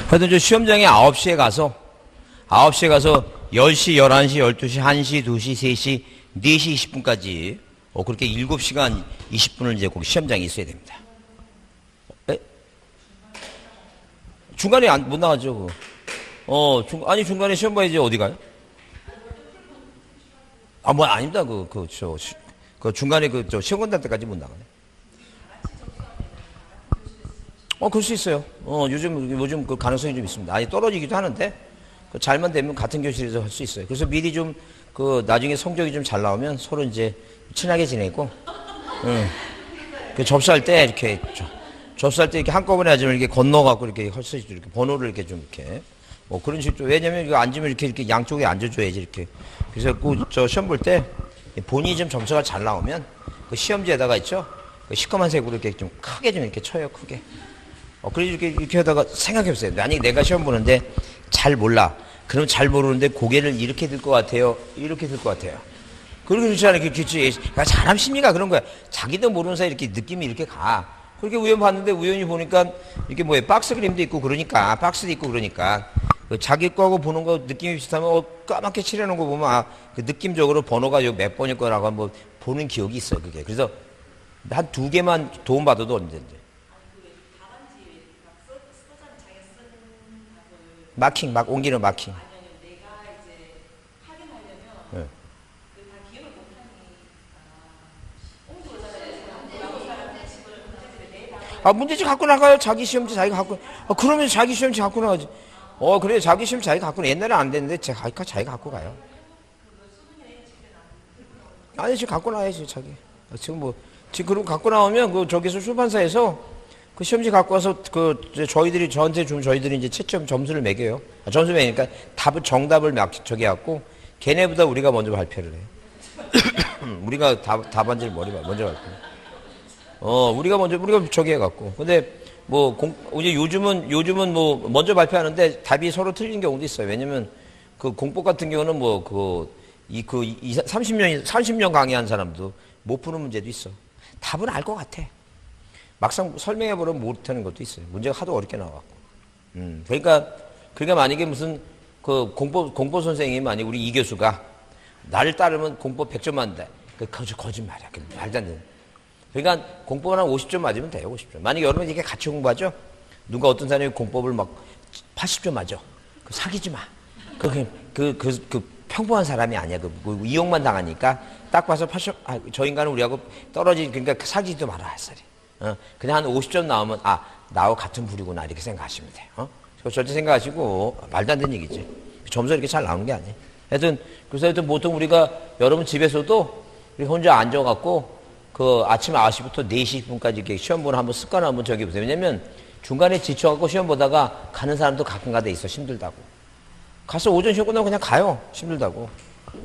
하여튼 저 시험장에 9시에 가서 10시, 11시, 12시, 1시, 2시, 3시, 4시 20분까지 그렇게 7시간 20분을 이제 거기 시험장에 있어야 됩니다. 중간에 못 나가죠. 아니 중간에 시험 봐야지 어디 가요? 뭐 아닙니다. 그 중간에 시험 건달 때까지 못 나가네. 그럴 수 있어요. 요즘 그 가능성이 좀 있습니다. 아니 떨어지기도 하는데 잘만 되면 같은 교실에서 할 수 있어요. 그래서 미리 좀 나중에 성적이 좀 잘 나오면 서로 이제 친하게 지내고, 접수할 때 이렇게 한꺼번에 하지 말고 이렇게 건너갖고 이렇게 할 수 있죠. 이렇게 번호를 이렇게 좀 이렇게 그런 식으로. 왜냐면 이거 앉으면 이렇게 양쪽에 앉아줘야지 이렇게. 그래서 저 시험 볼 때 본인이 좀 점수가 잘 나오면 그 시험지에다가 있죠. 그 시커먼 색으로 이렇게 좀 크게 좀 이렇게 쳐요. 크게. 그래서 이렇게 하다가 생각해보세요. 만약에 내가 시험 보는데 잘 몰라. 그럼 잘 모르는데 고개를 이렇게 들 것 같아요. 이렇게 들 것 같아요. 그렇게 그렇지 않아요. 그러니까 사람 심리가 그런 거야. 자기도 모르는 사이 이렇게 느낌이 이렇게 가. 그렇게 우연 봤는데 우연히 보니까 이렇게 박스 그림도 있고 그러니까, 박스도 있고 그러니까, 자기 거하고 보는 거 느낌이 비슷하면 까맣게 칠해놓은 거 보면 그 느낌적으로 번호가 몇 번일 거라고 한번 보는 기억이 있어요. 그게. 그래서 한 2개만 도움 받아도 언제든지. 마킹, 옮기는 마킹. 네. 문제집 갖고 나가요. 자기 시험지 자기가 갖고. 그러면 자기 시험지 갖고 나가지. 그래. 자기 시험지 자기가 갖고 나. 옛날에 안 됐는데 자기가 갖고 가요. 아니, 지금 갖고 나야지, 자기. 지금 그럼 갖고 나오면 저기서 출판사에서 그 시험지 갖고 와서 저한테 주면 저희들이 이제 채점 점수를 매겨요. 점수 매기니까 정답을 저기 갖고 걔네보다 우리가 먼저 발표를 해요. 우리가 답안지를 먼저 발표. 우리가 저기 해갖고. 근데 이제 요즘은 먼저 발표하는데 답이 서로 틀린 경우도 있어요. 왜냐면 그 공법 같은 경우는 30년 강의한 사람도 못 푸는 문제도 있어. 답은 알 것 같아. 막상 설명해보면 못하는 것도 있어요. 문제가 하도 어렵게 나와갖고. 그러니까 만약에 무슨 공법 선생님이 만약 우리 이 교수가 나를 따르면 공법 100점 맞는다. 그거 거짓말이야. 말도 안 되는. 그러니까 공법은 한 50점 맞으면 돼요. 50점. 만약에 여러분 이렇게 같이 공부하죠? 누가 어떤 사람이 공법을 80점 맞아. 사귀지 마. 평범한 사람이 아니야. 이용만 당하니까 딱 봐서 80점, 저 인간은 우리하고 그러니까 사귀지도 마라. 햇살이. 그냥 한 50점 나오면, 나하고 같은 부류구나. 이렇게 생각하시면 돼요. 절대 생각하시고, 말도 안 되는 얘기지. 점수 이렇게 잘 나오는 게 아니에요. 그래서 보통 우리가 여러분 집에서도 우리 혼자 앉아갖고, 아침 9시부터 4시 10분까지 이렇게 시험 보는 한번 습관 한번 저기 보세요. 왜냐면 중간에 지쳐갖고 시험 보다가 가는 사람도 가끔 가다 있어. 힘들다고. 가서 오전 시험 끝나고 그냥 가요. 힘들다고.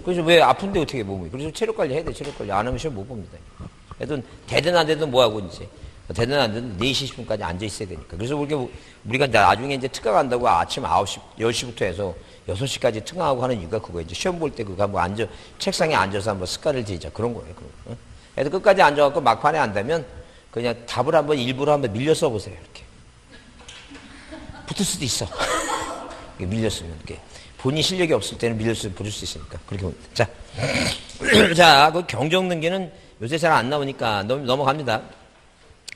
그래서 왜 아픈데 어떻게 몸이. 그래서 체력 관리 해야 돼. 체력 관리. 안 하면 시험 못 봅니다. 하여튼 되든 안 되든 뭐하고 이제. 되든 안 되든 4시 10분까지 앉아 있어야 되니까. 그래서 우리가 나중에 이제 특강 한다고 아침 9시, 10시부터 해서 6시까지 특강하고 하는 이유가 그거예요. 이제 시험 볼 때 책상에 앉아서 한번 습관을 들이자. 그런 거예요. 그래서 끝까지 앉아갖고 막판에 안 되면 그냥 답을 일부러 한번 밀려 써보세요. 이렇게. 붙을 수도 있어. 밀렸으면 이렇게. 본인 실력이 없을 때는 붙을 수 있으니까. 그렇게 봅니다. 자, 그 경정등기는 요새 잘 안 나오니까 넘어갑니다.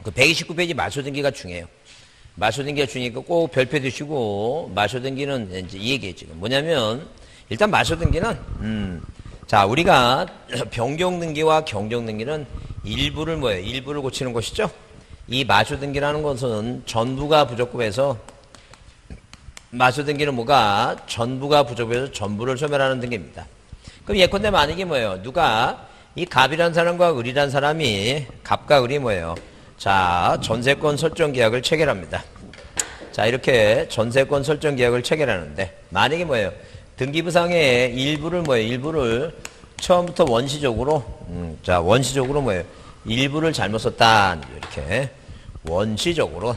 129페이지 말소등기가 중요해요. 말소등기가 중요하니까 꼭 별표 두시고, 말소등기는 이제 이 얘기예요, 지금. 뭐냐면, 일단 말소등기는, 자, 우리가 변경등기와 경정등기는 일부를 고치는 것이죠. 이 말소등기라는 것은 전부가 부족급해서, 말소등기는 전부가 부족해서 전부를 소멸하는 등기입니다. 그럼 예컨대 만약에 누가 이 갑이라는 사람과 을이라는 사람이, 갑과 을이 자, 전세권 설정 계약을 체결합니다. 자, 이렇게 전세권 설정 계약을 체결하는데, 만약에 등기부상에 일부를 처음부터 원시적으로, 일부를 잘못 썼다. 이렇게. 원시적으로.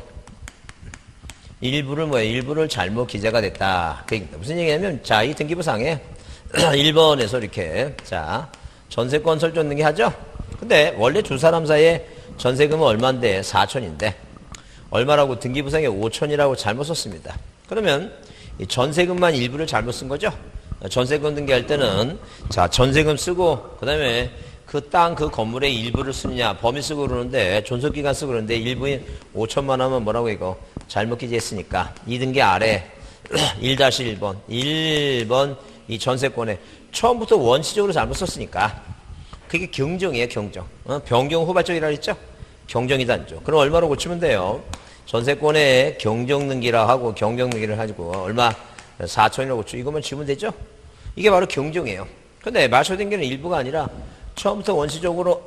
일부를 잘못 기재가 됐다. 그러니까 무슨 얘기냐면, 자, 이 등기부상에 1번에서 이렇게, 자, 전세권 설정 등기 하죠? 근데 원래 두 사람 사이에 전세금은 얼마인데? 4천인데. 얼마라고 등기부상에 5천이라고 잘못 썼습니다. 그러면 이 전세금만 일부를 잘못 쓴 거죠. 전세금 등기할 때는 자 전세금 쓰고 그 다음에 그 땅 그 건물의 일부를 쓰느냐 범위 쓰고 그러는데 존속기간 쓰고 그러는데 일부인 5천만 하면 뭐라고 이거 잘못 기재했으니까 이 등기 아래 1-1번 1번 이 전세권에 처음부터 원시적으로 잘못 썼으니까 그게 경정이에요. 경정. 변경 후발적이라 그랬죠. 경정이다 안죠. 그럼 얼마로 고치면 돼요. 전세권에 경정 등기라 하고 경정 등기를 가지고 얼마 4천이라고 고쳐 이것만 지우면 되죠. 이게 바로 경정이에요. 근데 말소 등기는 일부가 아니라 처음부터 원시적으로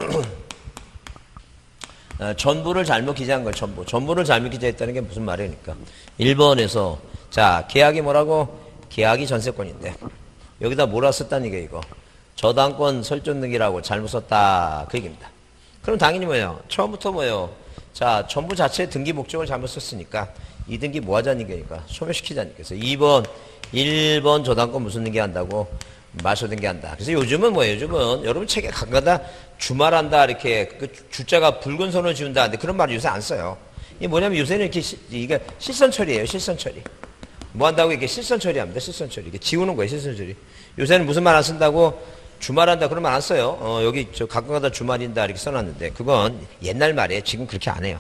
전부를 잘못 기재한 걸 전부를 잘못 기재했다는 게 무슨 말이니까 1번에서 자 계약이 뭐라고 계약이 전세권인데 여기다 뭐라 썼다는 게 이거 저당권 설정 등기라고 잘못 썼다 그 얘기입니다. 그럼 당연히 뭐예요 처음부터 뭐예요 자 전부 자체 등기 목적을 잘못 썼으니까 이 등기 뭐 하자는 얘기니까 소멸시키자는 얘기죠. 2번 1번 저당권 무슨 등기 한다고 말소 등기한다. 그래서 요즘은 뭐예요? 요즘은 여러분 책에 가끔가다 주말한다 이렇게 그 주자가 붉은 선을 지운다. 근데 그런 말을 요새 안 써요. 이게 뭐냐면 요새는 이렇게 이게 실선 처리예요. 실선 처리. 뭐 한다고 이렇게 실선 처리합니다. 실선 처리. 이게 지우는 거예요. 실선 처리. 요새는 무슨 말 안 쓴다고 주말한다 그런 말 안 써요. 여기 저 가끔가다 주말인다 이렇게 써놨는데 그건 옛날 말이에요. 지금 그렇게 안 해요.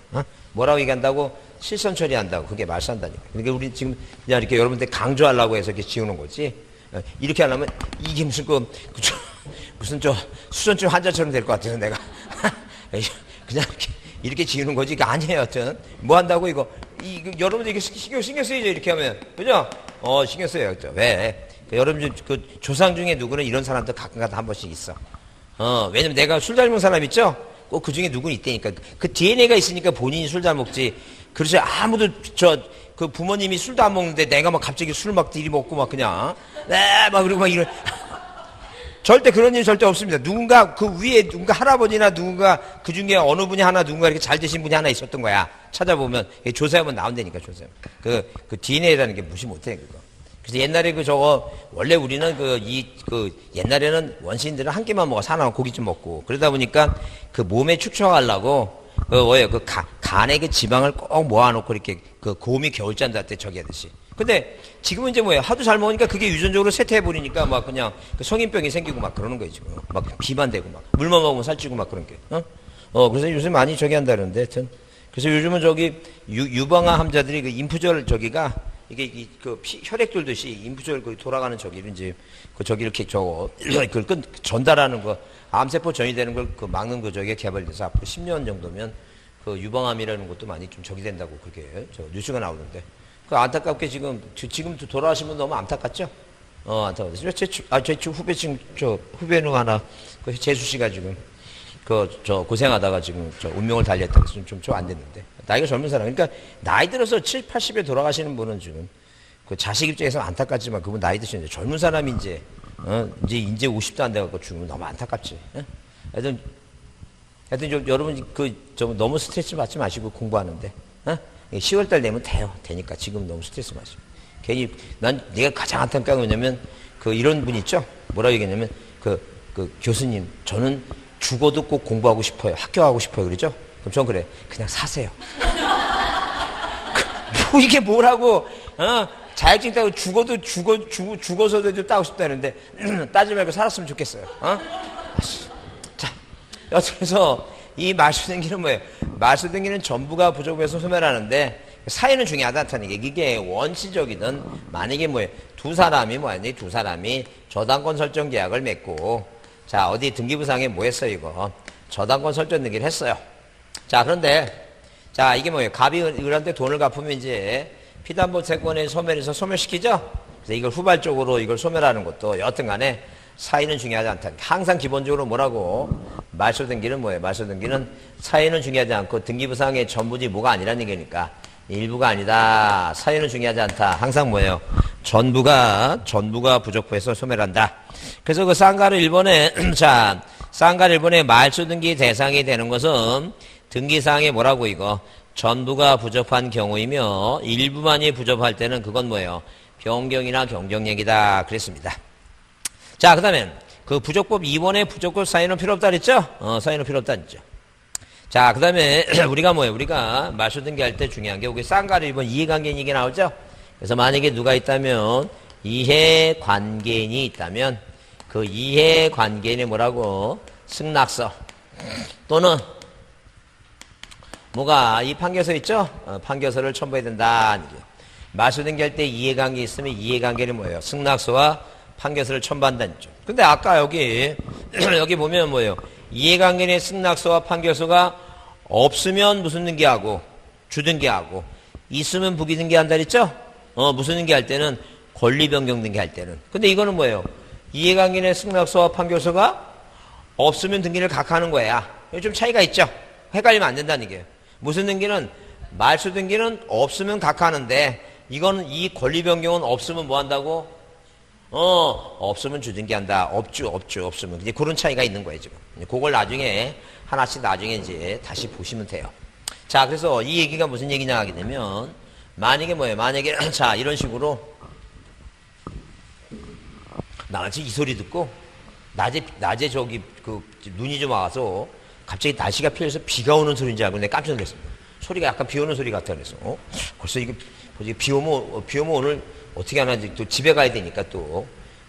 뭐라고 얘기한다고 실선 처리한다고 그게 말 쓴다니까. 그러니까 우리 지금 그냥 이렇게 여러분들 강조하려고 해서 이렇게 지우는 거지. 이렇게 하려면 이게 무슨 무슨 수전증 환자처럼 될 것 같아서 내가 그냥 이렇게 지우는 거지. 이거 아니에요. 하여튼 뭐 한다고 이거 여러분들 이게 신경 쓰이죠. 이렇게 하면 그죠? 신경 써요. 그죠? 왜? 여러분 그 조상 중에 누구는 이런 사람도 가끔가다 한 번씩 있어. 왜냐면 내가 술 잘 먹는 사람 있죠? 꼭 그 중에 누구는 있다니까. 그 DNA가 있으니까 본인이 술 잘 먹지. 그렇지 아무도 그 부모님이 술도 안 먹는데 내가 막 갑자기 술 막 들이 먹고 막 그냥 막 그리고 막 이런 절대 그런 일 절대 없습니다. 누군가 그 위에 누군가 할아버지나 누군가 그 중에 어느 분이 하나 누군가 이렇게 잘 되신 분이 하나 있었던 거야. 찾아보면 조사하면 나온다니까 조사하면 그 DNA라는 게 무시 못해 그거. 그래서 옛날에 원래 우리는 옛날에는 원시인들은 한 끼만 먹어 사나운 고기 좀 먹고 그러다 보니까 그 몸에 축적하려고 간에 그 지방을 꼭 모아놓고 이렇게 그 곰이 겨울잠 잘 때 저기 하듯이. 근데 지금은 이제 뭐예요? 하도 잘 먹으니까 그게 유전적으로 쇠퇴해버리니까 막 그냥 그 성인병이 생기고 막 그러는 거예요, 지금. 막 비만 되고 막. 물만 먹으면 살찌고 막 그런 게. 그래서 요새 많이 저기 한다는데, 하여튼. 그래서 요즘은 유방암 환자들이 그 인프절 저기가 이게 혈액 돌듯이 인프절 돌아가는 저기를 이제 저기 이렇게 그걸 전달하는 거, 암세포 전이 되는 걸 막는 저기가 개발돼서 앞으로 10년 정도면 그 유방암이라는 것도 많이 좀 저기 된다고 그렇게 뉴스가 나오는데. 그 안타깝게 지금 돌아가신 분 너무 안타깝죠? 안타깝죠. 제 후배 지금 후배는 하나 재수 씨가 지금 고생하다가 지금 운명을 달리했다 그래서 좀 안 됐는데 나이가 젊은 사람 그러니까 나이 들어서 7, 80에 돌아가시는 분은 지금 그 자식 입장에서 안타깝지만 그분 나이 드시는데 젊은 사람이 이제 50도 안 돼갖고 죽으면 너무 안타깝지. 하여튼 여러분 너무 스트레스 받지 마시고 공부하는데 10월달 되면 되니까 지금 너무 스트레스 마시고 괜히 내가 가장 안타까운 게 뭐냐면 이런 분 있죠. 뭐라고 얘기했냐면 교수님 저는 죽어도 꼭 공부하고 싶어요. 학교하고 싶어요. 그러죠? 그럼 전 그래. 그냥 사세요. 이게 뭐라고, 자격증 따고 죽어서도 따고 싶다는데, 따지 말고 살았으면 좋겠어요. 자, 그래서 이 말소등기는 뭐예요? 말소등기는 전부가 부족해서 소멸하는데, 사유는 중요하다는 게, 이게 원시적이든, 만약에 뭐예요? 두 사람이 저당권 설정 계약을 맺고, 자, 어디 등기부상에 뭐 했어요, 이거? 저당권 설정 등기를 했어요. 자, 그런데, 자, 이게 뭐예요? 갑이 을한테 돈을 갚으면 이제 피담보채권을 소멸해서 소멸시키죠? 그래서 이걸 후발적으로 이걸 소멸하는 것도 여하튼 간에 사유는 중요하지 않다. 항상 기본적으로 뭐라고? 말소등기는 뭐예요? 말소등기는 사유는 중요하지 않고 등기부상의 전부지 뭐가 아니라는 얘기니까 일부가 아니다. 사유는 중요하지 않다. 항상 뭐예요? 전부가 부족해서 소멸한다. 그래서 쌍가르 1번에 쌍가르 1번에 말소등기 대상이 되는 것은 등기사항에 뭐라고 이거 전부가 부족한 경우이며 일부만이 부족할 때는 그건 뭐예요? 변경이나 경정얘기다 그랬습니다. 자, 그다음에 부족법 2번에 부족법 사유는 필요 없다 그랬죠? 사유는 필요 없다 그랬죠. 자, 그다음에 우리가 말소등기 할 때 중요한 게 여기 쌍가르 1번 이해관계 얘기 나오죠? 그래서 만약에 누가 있다면 이해관계인이 있다면 그 이해관계인이 뭐라고? 승낙서 또는 뭐가 이 판결서 있죠? 판결서를 첨부해야 된다. 말소등기할 때 이해관계 있으면 이해관계는 뭐예요? 승낙서와 판결서를 첨부한다는 죠. 근데 아까 여기 여기 보면 뭐예요? 이해관계의 승낙서와 판결서가 없으면 무슨 등기하고 주등기하고 있으면 부기등기한다 그랬죠? 무슨 등기할 때는 권리변경 등기할 때는. 근데 이거는 뭐예요? 이해관계의 승낙서와 판결서가 없으면 등기를 각하하는 거야. 이거 좀 차이가 있죠? 헷갈리면 안 된다는 얘기예요. 무슨 등기는 말소 등기는 없으면 각하하는데 이거는 이 권리 변경은 없으면 뭐 한다고? 없으면 주등기한다. 없으면. 이제 그런 차이가 있는 거예요, 지금. 그걸 나중에 하나씩 나중에 이제 다시 보시면 돼요. 자, 그래서 이 얘기가 무슨 얘기냐 하게 되면 만약에 뭐예요? 만약에 자, 이런 식으로 나 지금 이 소리 듣고 낮에 저기 그 눈이 좀 와서 갑자기 날씨가 피어서 비가 오는 소리인지 알고 내가 깜짝 놀랐습니다. 소리가 약간 비 오는 소리 같아 그래서 벌써 이게 비 오면 오늘 어떻게 하나 또 집에 가야 되니까 또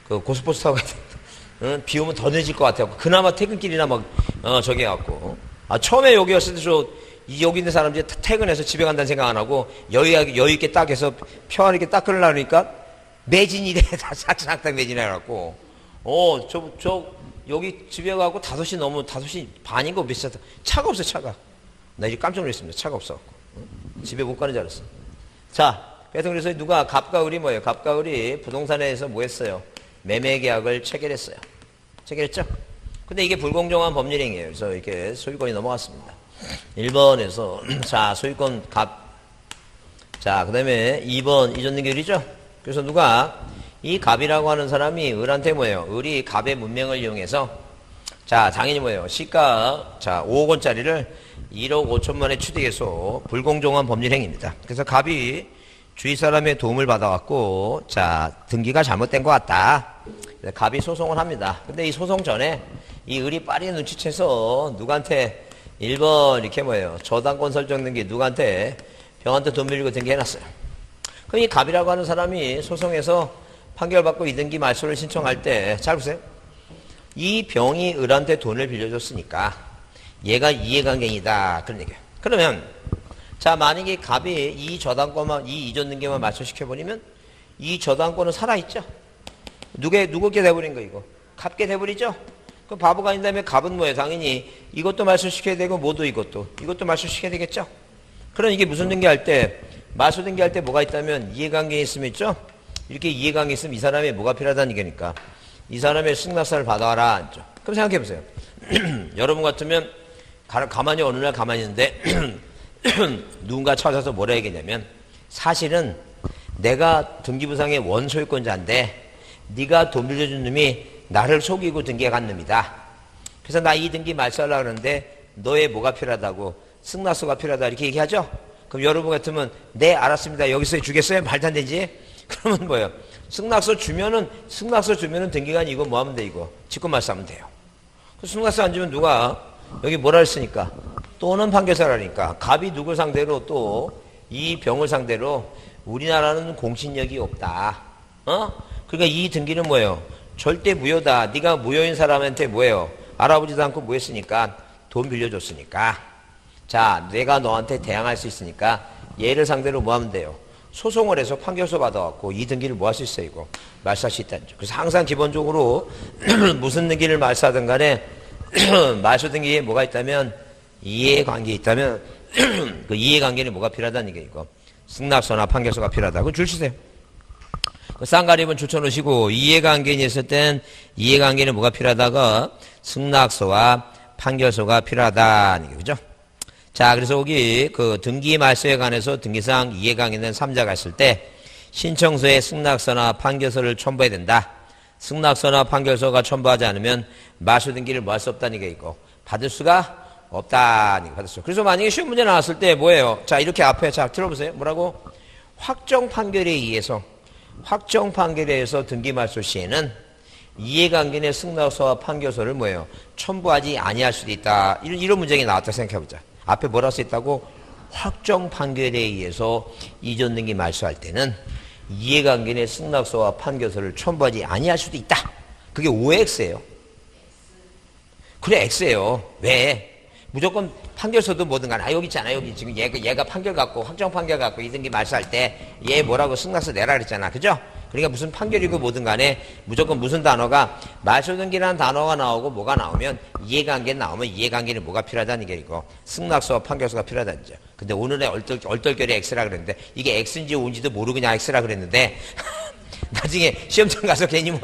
그 고속버스 타고 가야 돼. 비 오면 더 늦을 것 같아요. 그나마 퇴근길이나 막 저기 해갖고 처음에 여기 왔을 때 여기 있는 사람들이 퇴근해서 집에 간다는 생각 안 하고 여유 있게 딱 해서 평안하게 딱 끊으려니까 매진이래. 다 싹싹 매진해갖고 여기 집에 가고 5시 넘어 5시 반인가 비슷하다. 차가 없어 차가. 나 이제 깜짝 놀랐습니다. 차가 없어갖고 집에 못 가는 줄 알았어. 자, 그래서 누가 갑과 을이 뭐예요? 갑과 을이 부동산에서 뭐 했어요? 매매 계약을 체결했어요. 체결했죠? 근데 이게 불공정한 법률행위예요. 그래서 이렇게 소유권이 넘어갔습니다. 1번에서 자, 소유권 갑. 자, 그다음에 2번 이전등기율이죠? 그래서 누가 이 갑이라고 하는 사람이 을한테 뭐예요? 을이 갑의 문명을 이용해서 자, 당연히 뭐예요? 시가 자, 5억 원짜리를 1억 5천만에 취득해서 불공정한 법률행위입니다. 그래서 갑이 주위 사람의 도움을 받아갖고 자, 등기가 잘못된 것 같다. 갑이 소송을 합니다. 근데 이 소송 전에 이 을이 빠르게 눈치채서 누구한테 1번 이렇게 뭐예요? 저당권 설정 등기 누구한테 병한테 돈 빌리고 등기해놨어요. 그럼 이 갑이라고 하는 사람이 소송에서 판결받고 이등기 말소를 신청할 때 잘 보세요. 이 병이 을한테 돈을 빌려줬으니까 얘가 이해관계이다 그런 얘기예요. 그러면 자, 만약에 갑이 이 저당권만 이 이전등기만 말소시켜버리면 이 저당권은 살아있죠. 누구게 돼버린 거 이거? 갑게 돼버리죠. 그 바보가 아닌 다음에 갑은 뭐예요? 당연히 이것도 말소시켜야 되고 뭐도 이것도 말소시켜야 되겠죠. 그럼 이게 무슨 등기할 때 말소 등기할 때 뭐가 있다면 이해관계 있으면 있죠. 이렇게 이해관계 있으면 이 사람의 뭐가 필요하다는 얘기니까 이 사람의 승낙서를 받아와라. 그럼 생각해 보세요. 여러분 같으면 가만히 어느 날 가만히 있는데 누군가 찾아서 뭐라 얘기냐면 사실은 내가 등기부상의 원소유권자인데 네가 돈 빌려준 놈이 나를 속이고 등기해 간 놈이다. 그래서 나 이 등기 말소하려고 하는데 너의 뭐가 필요하다고 승낙서가 필요하다 이렇게 얘기하죠. 그럼 여러분 같으면 네 알았습니다. 여기서 주겠어요? 말도 안 되지. 그러면 뭐예요? 승낙서 주면은 등기가 아니고 뭐 하면 돼 이거 직권 말소하면 돼요. 그 승낙서 안 주면 누가 여기 뭐라 했으니까 또는 판결서라니까 갑이 누굴 상대로 또 이 병을 상대로 우리나라는 공신력이 없다. 그러니까 이 등기는 뭐예요? 절대 무효다. 네가 무효인 사람한테 뭐예요? 알아보지도 않고 뭐 했으니까 돈 빌려줬으니까 자, 내가 너한테 대항할 수 있으니까 얘를 상대로 뭐 하면 돼요? 소송을 해서 판결서 받아갖고 이 등기를 뭐 할 수 있어요? 이거 말소할 수 있다는 점. 그래서 항상 기본적으로 무슨 등기를 말소하든 간에 말소 등기에 뭐가 있다면 이해관계 있다면 그 이해관계는 뭐가 필요하다는 게 이거 승낙서나 판결서가 필요하다. 그거 줄 치세요. 그 쌍가리분 줄쳐놓으시고 이해관계인이 있을 땐 이해관계는 뭐가 필요하다가 승낙서와 판결서가 필요하다는 게 그죠? 자, 그래서 여기 그 등기 말소에 관해서 등기상 이해관계는 3자가 있을 때 신청서에 승낙서나 판결서를 첨부해야 된다. 승낙서나 판결서가 첨부하지 않으면 말소 등기를 뭐 할 수 없다는 게 있고 받을 수가 없다는 게 받을 수. 그래서 만약에 시험 문제 나왔을 때 뭐예요? 자, 이렇게 앞에 자 들어보세요. 뭐라고? 확정 판결에 의해서 등기 말소 시에는 이해관계의 승낙서와 판결서를 뭐예요? 첨부하지 아니할 수도 있다. 이런 문제가 나왔다 생각해보자. 앞에 뭐라 써 있다고? 확정 판결에 의해서 이전 등기 말소할 때는 이해관계 내 승낙서와 판결서를 첨부하지 아니할 수도 있다. 그게 5x예요. 그래 x예요. 왜? 무조건 판결서도 뭐든 간에 여기 있잖아. 여기 지금 얘가 판결 갖고 확정 판결 갖고 이등기 말소할 때 얘 뭐라고 승낙서 내라 그랬잖아. 그죠? 그러니까 무슨 판결이고 뭐든 간에 무조건 무슨 단어가 말소등기라는 단어가 나오고 뭐가 나오면 이해관계 나오면 이해관계는 뭐가 필요하다는 게 이거 승낙서와 판결서가 필요하다는 거죠. 근데 오늘의 얼떨결에 X라 그랬는데 이게 X인지 O인지도 모르고 그냥 X라 그랬는데 나중에 시험장 가서 괜히 뭐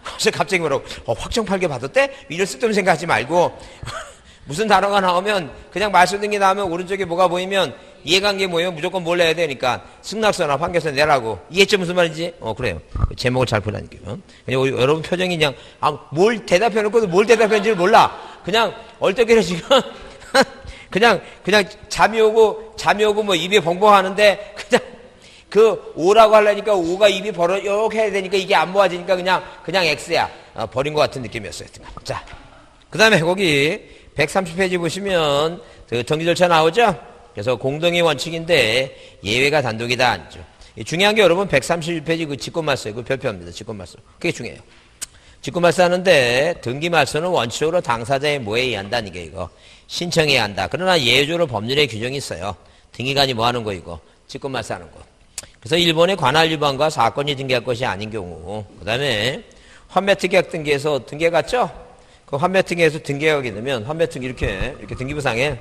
그래서 갑자기 뭐라고 확정 판결 받았대? 이런 쓸데없는 생각하지 말고 무슨 단어가 나오면 그냥 말소등기 나오면 오른쪽에 뭐가 보이면 이해관계 뭐예요? 무조건 뭘 내야 되니까 승낙서나 판결서 내라고. 이해했죠? 무슨 말인지? 그래요. 제목을 잘 보라니까요. 그냥 여러분 표정이 그냥 뭘 대답해놓고도 뭘 대답했는지 몰라. 그냥 얼떨결에 지금 그냥 잠이 오고 뭐 입이 벙벙하는데 그냥 그 오라고 하려니까 오가 입이 벌어 이렇게 해야 되니까 이게 안 모아지니까 그냥 X야. 버린 것 같은 느낌이었어요. 자, 그 다음에 거기 130페이지 보시면 그 정기 절차 나오죠? 그래서 공동의 원칙인데 예외가 단독이다. 중요한 게 여러분 131페이지 그 직권말소 그 별표입니다. 직권말소. 그게 중요해요. 직권말소 하는데 등기말소는 원칙적으로 당사자의 뭐에 의한다는 이게 이거 신청해야 한다. 그러나 예외적으로 법률에 규정이 있어요. 등기관이 뭐 하는 거 이거 직권말소 하는 거. 그래서 일본의 관할 위반과 사건이 등기할 것이 아닌 경우 그 다음에 환매특약 등기에서 등기해 갔죠? 그 환매특약에서 등기하게 되면 환매특 이렇게 등기부상에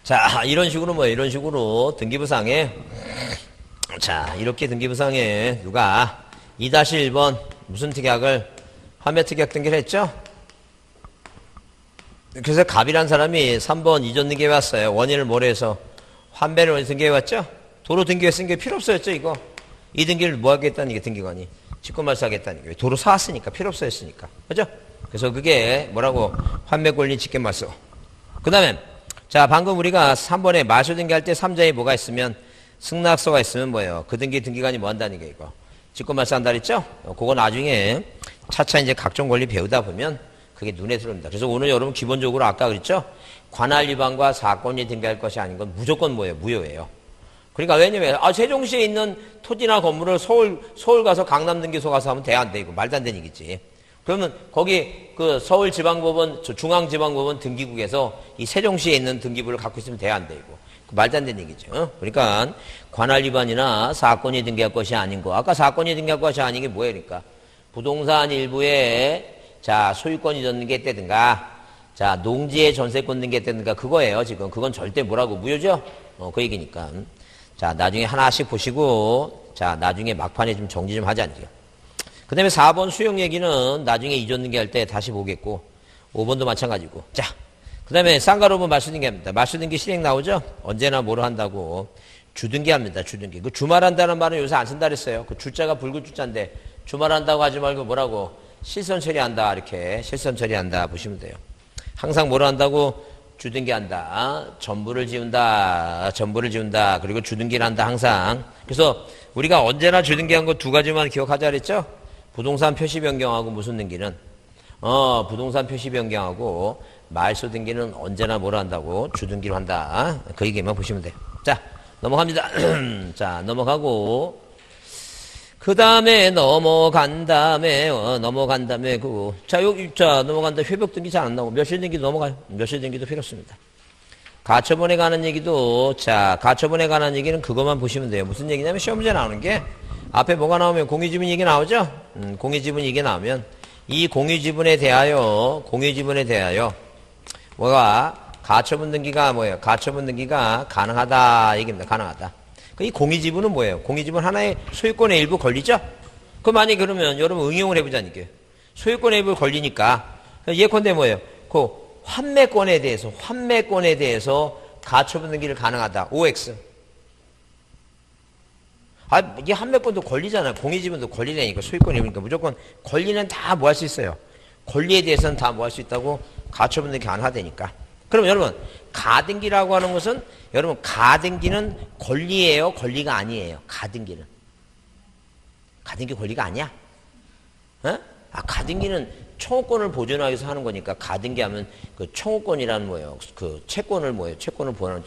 자, 이런 식으로 등기부상에 자, 이렇게 등기부상에 누가 2-1번 무슨 특약을 환매특약 등기를 했죠? 그래서 갑이란 사람이 3번 이전 등기해 왔어요. 원인을 모래해서 환매를 등기해 왔죠? 도로 등기했으니까 필요 없어졌죠, 이거. 이 등기를 뭐 하겠다는 게 등기관이. 직권말소 하겠다는 게. 도로 사왔으니까, 필요 없어졌으니까. 그죠? 그래서 그게 뭐라고? 환매권리 직권말소. 그 다음에 자, 방금 우리가 3번에 말소 등기할 때 3자에 뭐가 있으면 승낙서가 있으면 뭐예요? 그 등기관이 뭐 한다는 게 이거. 직권말소 한다 그랬죠? 그거 나중에 차차 이제 각종 권리 배우다 보면 그게 눈에 들어옵니다. 그래서 오늘 여러분 기본적으로 아까 그랬죠? 관할 위반과 사건이 등기할 것이 아닌 건 무조건 뭐예요? 무효예요. 그러니까 왜냐면 세종시에 있는 토지나 건물을 서울 가서 강남등기소 가서 하면 돼 안 돼? 이거 말도 안 되는 얘기지. 그러면 거기 그 서울지방법원, 중앙지방법원 등기국에서 이 세종시에 있는 등기부를 갖고 있으면 돼야 안 돼, 이거. 말도 안 되는 얘기죠. 그러니까 관할 위반이나 사건이 등기할 것이 아닌 거. 아까 사건이 등기할 것이 아닌 게 뭐예요? 그러니까 부동산 일부에 자, 소유권 이전 등기했다든가 자, 농지의 전세권 등기했다든가 그거예요, 지금. 그건 절대 뭐라고 무효죠? 그 얘기니까. 자, 나중에 하나씩 보시고 자, 나중에 막판에 좀 정리 좀 하자, 이제. 그 다음에 4번 수용 얘기는 나중에 이전 등기할 때 다시 보겠고 5번도 마찬가지고 자, 그 다음에 쌍가로분 말소등기 합니다. 말소등기 실행 나오죠? 언제나 뭐로 한다고 주등기 합니다. 주등기. 그 주말한다는 말은 요새 안 쓴다 그랬어요. 그 주자가 붉은 주자인데 주말한다고 하지 말고 뭐라고 실선 처리한다 이렇게 실선 처리한다 보시면 돼요. 항상 뭐로 한다고 주등기 한다. 전부를 지운다. 그리고 주등기를 한다 항상. 그래서 우리가 언제나 주등기한 거 두 가지만 기억하자 그랬죠? 부동산 표시 변경하고 무슨 등기는 부동산 표시 변경하고 말소 등기는 언제나 뭐로 한다고 주등기로 한다. 그 얘기만 보시면 돼요. 자, 넘어갑니다. 자, 넘어가고 그 다음에 넘어간 다음에 넘어간 다음에 회복 등기 잘 안 나오고 멸실 등기도 넘어가요. 멸실 등기도 필요 없습니다. 가처분에 관한 얘기도 가처분에 관한 얘기는 그것만 보시면 돼요. 무슨 얘기냐면 시험 문제 나오는 게 앞에 뭐가 나오면 공유지분 얘기 나오죠? 공유지분 얘기 나오면 이 공유지분에 대하여 뭐가 가처분 등기가 뭐예요? 가처분 등기가 가능하다 얘기입니다. 가능하다. 이 공유지분은 뭐예요? 공유지분 하나의 소유권의 일부 걸리죠? 만약에 그러면 여러분 응용을 해보자니까. 소유권의 일부 걸리니까 예컨대 뭐예요? 그 환매권에 대해서 가처분 등기를 가능하다. OX. 이게 환매권도 권리잖아요. 공유지분도 권리라니까. 소유권이니까 무조건 권리는 다 뭐 할 수 있어요. 권리에 대해서는 다 뭐 할 수 있다고 가처분 등기 가능하다니까. 그럼 여러분 가등기라고 하는 것은 여러분 가등기는 권리예요? 권리가 아니에요? 가등기 권리가 아니야? 가등기는 청구권을 보존하기 위해서 하는 거니까 가등기 하면 그 청구권이라는 뭐예요? 그 채권을 뭐예요? 채권을 보존하는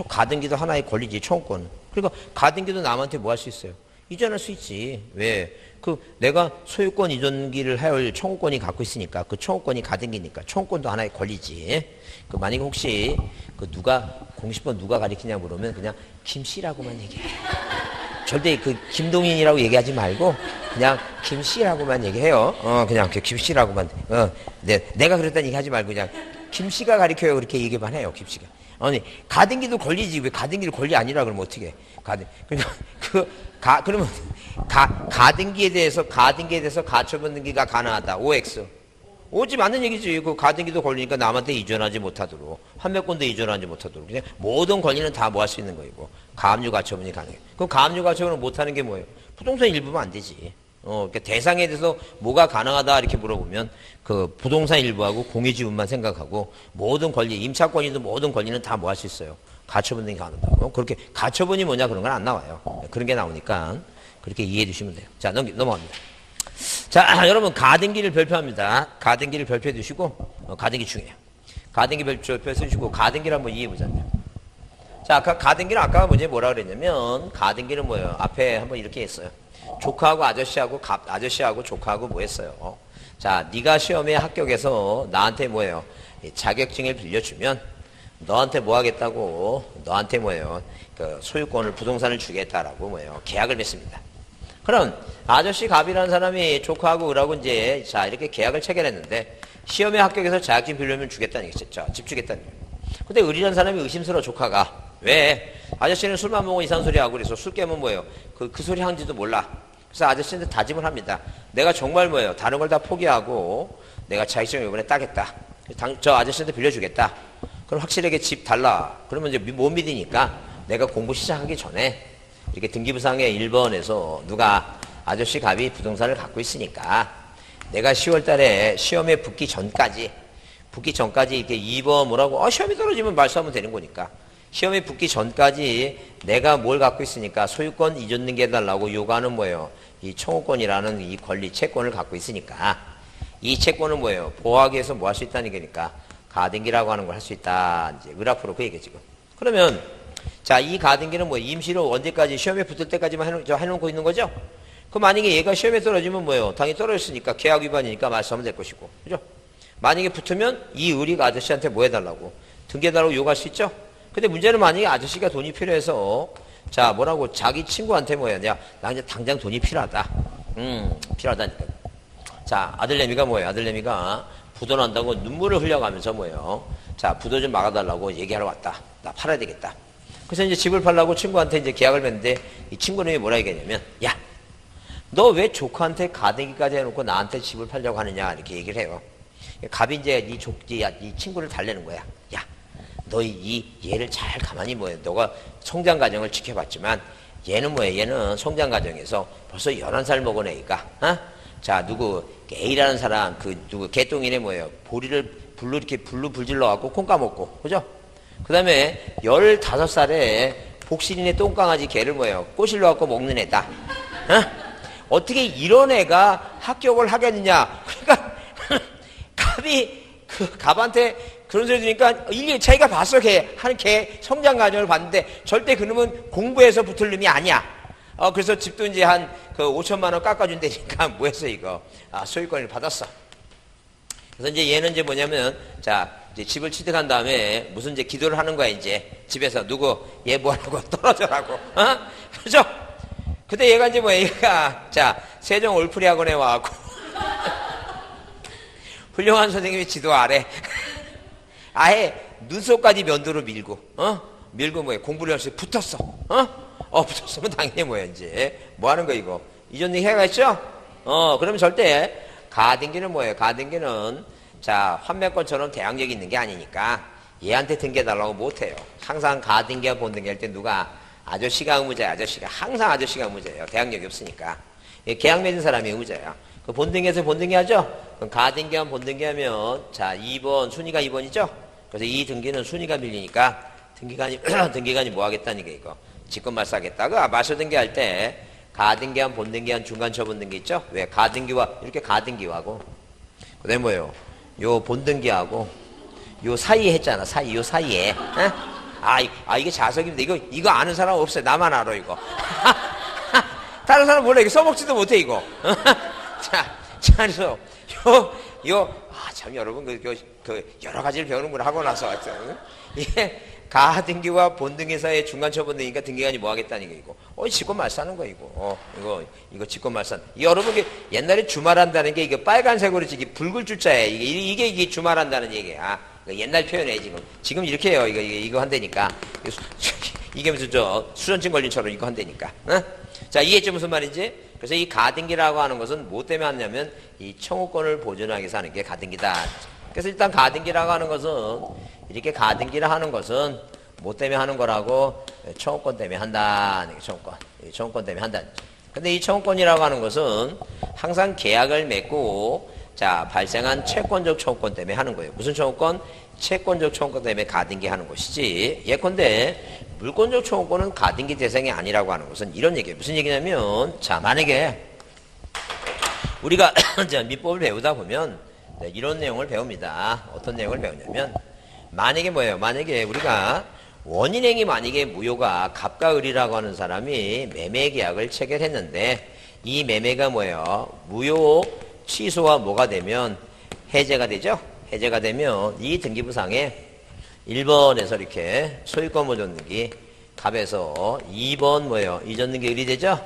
가등기도 하나의 권리지, 청구권. 그러니까 가등기도 남한테 뭐 할 수 있어요? 이전할 수 있지. 왜? 그 내가 소유권 이전기를 할 청구권이 갖고 있으니까 그 청구권이 가등기니까 청구권도 하나의 권리지. 그 만약에 혹시 그 누가 공시법 누가 가리키냐 물으면 그냥 김씨라고만 얘기해. 절대 그 김동인이라고 얘기하지 말고 그냥 김씨라고만 얘기해요. 그냥 그 김씨라고만. 내가 그랬다는 얘기하지 말고 그냥 김씨가 가리켜요. 그렇게 얘기만 해요. 김씨가. 아니 가등기도 권리지 왜 가등기를 권리 아니라 그러면 어떻게 해? 그러니까 그러면 가등기에 대해서 가처분 등기가 가능하다. OX. 오지 맞는 얘기지. 그 가등기도 권리니까 남한테 이전하지 못하도록 판매권도 이전하지 못하도록 그냥 모든 권리는 다 뭐 할 수 있는 거이고 가압류 가처분이 가능해. 그 가압류 가처분을 못하는 게 뭐예요? 부동산 일부면 안 되지. 그러니까 대상에 대해서 뭐가 가능하다 이렇게 물어보면 그 부동산 일부하고 공유지분만 생각하고 모든 권리, 임차권이든 모든 권리는 다 뭐 할 수 있어요? 가처분 등이 가능하다고. 그렇게 가처분이 뭐냐 그런 건 안 나와요. 그런 게 나오니까 그렇게 이해해 주시면 돼요. 자, 넘어갑니다. 자, 여러분 가등기를 별표합니다. 가등기를 별표해 두시고 가등기 중요해요. 가등기 별표해 두시고 가등기를 한번 이해해 보자면. 자, 가등기는 아까 뭐라 그랬냐면 가등기는 뭐예요? 앞에 한번 이렇게 했어요. 조카하고 아저씨하고 조카하고 뭐 했어요? 자, 네가 시험에 합격해서 나한테 뭐예요? 자격증을 빌려주면 너한테 뭐 하겠다고? 너한테 뭐예요? 그 소유권을 부동산을 주겠다라고 뭐예요? 계약을 맺습니다. 그럼 아저씨 갑이라는 사람이 조카하고 을하고 이제 자 이렇게 계약을 체결했는데 시험에 합격해서 자격증 빌려면 주겠다는 얘기죠. 집 주겠다는 얘기. 근데 을이라는 사람이 의심스러워 조카가. 왜? 아저씨는 술만 먹고 이상한 소리 하고 그래서 술 깨면 뭐예요? 그 소리 하는지도 몰라. 그래서 아저씨한테 다짐을 합니다. 내가 정말 뭐예요? 다른 걸 다 포기하고 내가 자격증을 이번에 따겠다. 저 아저씨한테 빌려주겠다. 그럼 확실하게 집 달라. 그러면 이제 못 믿으니까 내가 공부 시작하기 전에 이렇게 등기부상의 1번에서 누가 아저씨 갑이 부동산을 갖고 있으니까 내가 10월 달에 시험에 붙기 전까지 이렇게 2번 뭐라고 시험이 떨어지면 말소하면 되는 거니까 시험에 붙기 전까지 내가 뭘 갖고 있으니까 소유권 이전 등기 해달라고 요구하는 뭐예요? 이 청구권이라는 이 권리 채권을 갖고 있으니까 이 채권은 뭐예요? 보호하기 위해서 뭐 할 수 있다는 얘기니까 가등기라고 하는 걸 할 수 있다. 이제 을앞으로 그 얘기 지금. 그러면 자, 이 가등기는 뭐 임시로 언제까지 시험에 붙을 때까지만 해놓고 있는 거죠? 그럼 만약에 얘가 시험에 떨어지면 뭐예요? 당연히 떨어졌으니까 계약 위반이니까 말소하면 될 것이고. 그죠? 만약에 붙으면 이 을이가 아저씨한테 뭐 해달라고? 등기해달라고 요구할 수 있죠? 근데 문제는 만약에 아저씨가 돈이 필요해서 자, 뭐라고 자기 친구한테 뭐야? 나 이제 당장 돈이 필요하다. 필요하다니까. 자, 아들내미가 뭐예요? 아들내미가 부도 난다고 눈물을 흘려가면서 뭐예요? 자, 부도 좀 막아달라고 얘기하러 왔다. 나 팔아야 되겠다. 그래서 이제 집을 팔라고 친구한테 이제 계약을 맺는데 이 친구는 뭐라 얘기했냐면 야, 너 왜 조카한테 가등기까지 해놓고 나한테 집을 팔려고 하느냐 이렇게 얘기를 해요. 갑이 이제 이 친구를 달래는 거야. 야, 너 얘를 잘 가만히 뭐해. 너가 성장 과정을 지켜봤지만 얘는 뭐야? 얘는 성장 과정에서 벌써 11살 먹은 애니까, 자, A라는 사람, 개똥이네 뭐예요? 보리를 불로 불질러 갖고 콩 까먹고, 그죠? 그 다음에 15살에 복실인의 똥강아지 개를 뭐예요? 꼬실러 갖고 먹는 애다. 어떻게 이런 애가 합격을 하겠느냐? 그러니까, 갑한테 그런 소리 들으니까 일일이 자기가 봤어, 걔 성장 과정을 봤는데 절대 그놈은 공부해서 붙을 놈이 아니야. 그래서 집도 이제 한 5천만 원 깎아준다니까 뭐 했어, 이거? 소유권을 받았어. 그래서 이제 얘는 이제 뭐냐면, 자, 이제 집을 취득한 다음에 무슨 이제 기도를 하는 거야, 이제. 집에서 얘 뭐 하라고 떨어져라고. 그죠? 근데 얘가 이제 얘가, 자, 세종 올프리 학원에 와갖고, 훌륭한 선생님이 지도하래. 아예 눈썹까지 면도로 밀고, 밀고 공부를 할 수 붙었어. 붙었으면 당연히 이제. 뭐 하는 거, 이거? 이전 얘기 해가 있죠? 그러면 절대, 가등기는 뭐예요? 가등기는, 자, 환매권처럼 대항력이 있는 게 아니니까, 얘한테 등기해달라고 못해요. 항상 가등기와 본등기 할 때 누가, 아저씨가 의무자야, 항상 아저씨가 의무자예요. 대항력이 없으니까. 계약 맺은 사람이 의무자야. 그 본등기에서 본등기 하죠? 그럼 가등기하면 본등기 하면, 자, 2번, 순위가 2번이죠? 그래서 이 등기는 순위가 밀리니까, 등기관이 뭐 하겠다는 게 이거. 직권 말소하겠다. 말소 등기할 때, 가등기한, 본등기한, 중간 처분 등기 있죠? 왜? 이렇게 가등기하고, 그다음에 뭐예요? 요 본등기하고 요 사이에 했잖아. 요 사이에. 에? 이게 자석인데 이거 아는 사람 없어요. 나만 알아 이거. 다른 사람 몰라. 이거 써먹지도 못해 이거. 자, 그래서 참 여러분 그 여러 가지를 배우는구나 하고 나서 하여튼 이게 가등기와 본등기 사이의 중간 처분등기니까 등기관이 뭐 하겠다는 게 이거. 직권 말소하는 거 이거. 이거 직권 말소. 여러분 옛날에 주말한다는 게 이거 빨간색으로 이게 붉을 줄자에 이게 주말한다는 얘기야. 옛날 표현에 지금 이렇게 해요. 이거 한다니까. 이게 무슨 수전증 걸림처럼 이거 한다니까. 어? 자, 이해했죠? 무슨 말인지? 그래서 이 가등기라고 하는 것은 뭐 때문에 하냐면 이 청구권을 보존하기 위해서 하는 게 가등기다. 그래서 일단 가등기라고 하는 것은 이렇게 가등기를 하는 것은 뭐 때문에 하는 거라고? 청구권 때문에 한다는 게 청구권 때문에 한다는 거죠. 근데 이 청구권이라고 하는 것은 항상 계약을 맺고 발생한 채권적 청구권 때문에 하는 거예요. 무슨 청구권? 채권적 청구권 때문에 가등기 하는 것이지. 예컨대 물권적 청구권은 가등기 대상이 아니라고 하는 것은 이런 얘기예요. 무슨 얘기냐면 만약에 우리가 민법을 배우다 보면 이런 내용을 배웁니다. 어떤 내용을 배우냐면 만약에 뭐예요? 만약에 우리가 원인행위 만약에 무효가 갑과 을이라고 하는 사람이 매매 계약을 체결했는데 이 매매가 뭐예요? 무효 취소와 뭐가 되면 해제가 되죠? 해제가 되면 이 등기부상에 1번에서 이렇게 소유권 보존 등기 갑에서 2번 뭐예요? 이전 등기 을이 되죠?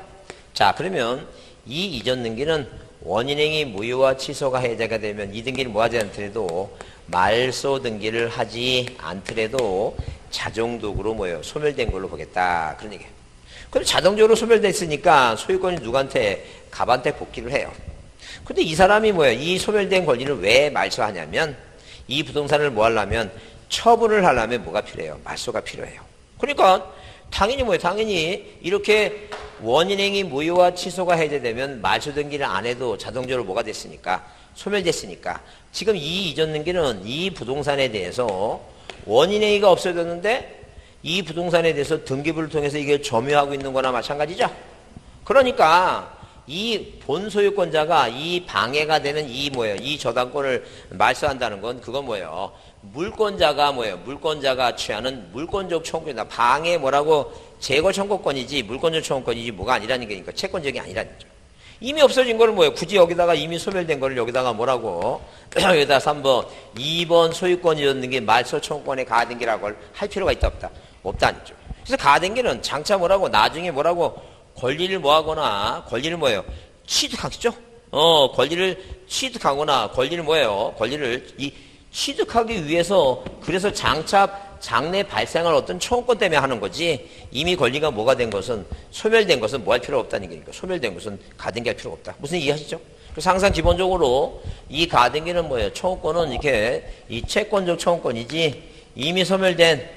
자, 그러면 이 이전 등기는 원인행위 무효와 취소가 해제가 되면 이 등기를 뭐 하지 않더라도 말소 등기를 하지 않더라도 자동적으로 뭐예요? 소멸된 걸로 보겠다. 그런 얘기예요. 그럼 자동적으로 소멸됐으니까 소유권이 누구한테? 갑한테 복귀를 해요. 근데 이 사람이 뭐예요? 이 소멸된 권리를 왜 말소하냐면 이 부동산을 뭐 하려면 처분을 하려면 뭐가 필요해요? 말소가 필요해요. 그러니까 당연히 뭐예요? 당연히 이렇게 원인행위 무효와 취소가 해제되면 말소 등기를 안 해도 자동적으로 뭐가 됐으니까 소멸됐으니까 지금 이 이전 등기는 이 부동산에 대해서 원인행위가 없어졌는데 이 부동산에 대해서 등기부를 통해서 이게 점유하고 있는 거나 마찬가지죠. 그러니까 이 본소유권자가 이 방해가 되는 이 저당권을 말소한다는 건 그건 뭐예요? 물권자가 취하는 물권적 청구이다. 방해 제거 청구권이지 물권적 청구권이지 뭐가 아니라는 게니까 채권적이 아니라는 거죠. 이미 없어진 거를 굳이 여기다가 이미 소멸된 거를 여기다가 여기다 3번 2번 소유권이었는 게 말소 청구권의 가등기라고 할 필요가 있다 없다? 없다는 거죠. 그래서 가등기는 장차 나중에 권리를 권리를 취득하겠죠? 권리를 취득하거나 권리를 취득하기 위해서 그래서 장래 발생할 어떤 청구권 때문에 하는 거지 이미 권리가 뭐가 된 것은 소멸된 것은 뭐 할 필요 없다는 얘기니까 소멸된 것은 가등기 할 필요가 없다. 무슨 이해하시죠? 그래서 항상 기본적으로 이 가등기는 청구권은 이렇게 이 채권적 청구권이지 이미 소멸된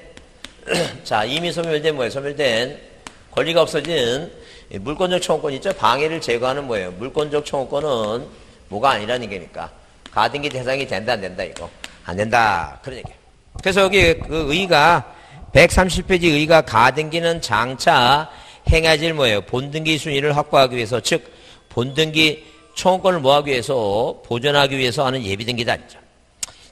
소멸된 권리가 없어진 물권적 청구권 있죠? 방해를 제거하는 물권적 청구권은 뭐가 아니라는 얘기니까 가등기 대상이 된다 안 된다 이거 안 된다 그런 얘기예요. 그래서 여기 그 의의가 130페이지 의의가 가등기는 장차 행해질 본등기 순위를 확보하기 위해서 즉 본등기 청구권을 뭐하기 위해서 보존하기 위해서 하는 예비등기다.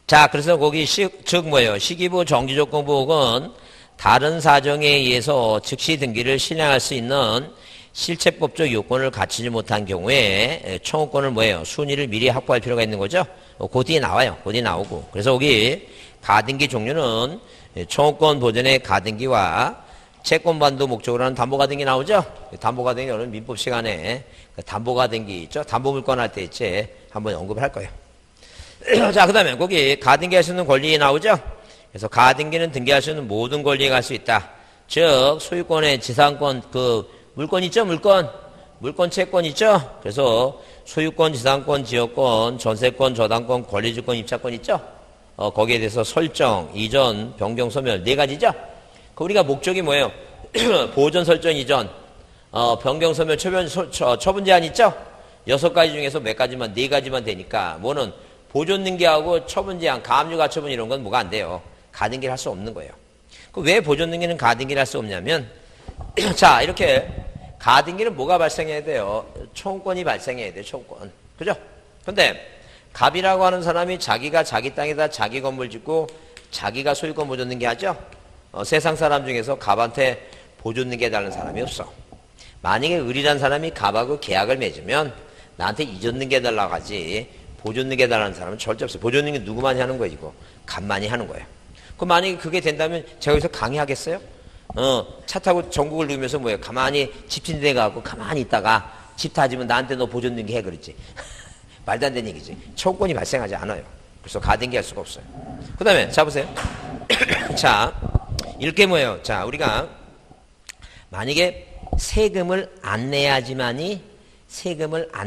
자, 그래서 거기 시기부 정지조건부 혹은 다른 사정에 의해서 즉시 등기를 실행할 수 있는 실체법적 요건을 갖추지 못한 경우에 청구권을 순위를 미리 확보할 필요가 있는 거죠. 그 뒤에 나와요. 그 뒤에 나오고. 그래서 여기 가등기 종류는 청구권 보존의 가등기와 채권반도 목적으로 하는 담보가등기 나오죠. 담보가등기 오늘 민법 시간에 담보가등기 있죠. 담보물권 할 때 있지. 한번 언급을 할 거예요. 자, 그 다음에 거기 가등기 할 수 있는 권리 나오죠. 그래서 가등기는 등기할 수 있는 모든 권리에 갈 수 있다. 즉 소유권의 지상권 물권 있죠? 물권 채권 있죠? 그래서 소유권, 지상권, 지역권, 전세권, 저당권, 권리주권, 입차권 있죠? 거기에 대해서 설정, 이전, 변경, 소멸 네 가지죠? 우리가 목적이 뭐예요? 보존, 설정, 이전, 변경, 소멸, 처분 제한 있죠? 6가지 중에서 몇 가지만, 4가지만 되니까 보존 등기하고 처분 제한, 가압류 가처분 이런 건 뭐가 안 돼요. 가등기를 할 수 없는 거예요. 왜 보존 등기는 가등기를 할 수 없냐면 자, 이렇게 가등기는 뭐가 발생해야 돼요? 청구권이 발생해야 돼요. 청구권. 그죠? 근데 갑이라고 하는 사람이 자기가 자기 땅에다 자기 건물 짓고 자기가 소유권 보존 게 하죠. 세상 사람 중에서 갑한테 보존 게 해달라는 사람이 없어. 만약에 을이란 사람이 갑하고 계약을 맺으면 나한테 이전 게 해달라고 하지 보존 게 해달라는 사람은 절대 없어요. 보존 게 누구만이 하는 거예요, 이거. 갑만이 하는 거예요. 그럼 만약에 그게 된다면 제가 여기서 강의하겠어요? 차 타고 전국을 누우면서 뭐예요? 가만히 집진대 가고 가만히 있다가 집 타지면 나한테 너 보존 게 해 그랬지. 말도 안 되는 얘기지. 청구권이 발생하지 않아요. 그래서 가등기 할 수가 없어요. 그 다음에 자 보세요. 자 이렇게 뭐예요? 자 우리가 만약에 세금을 안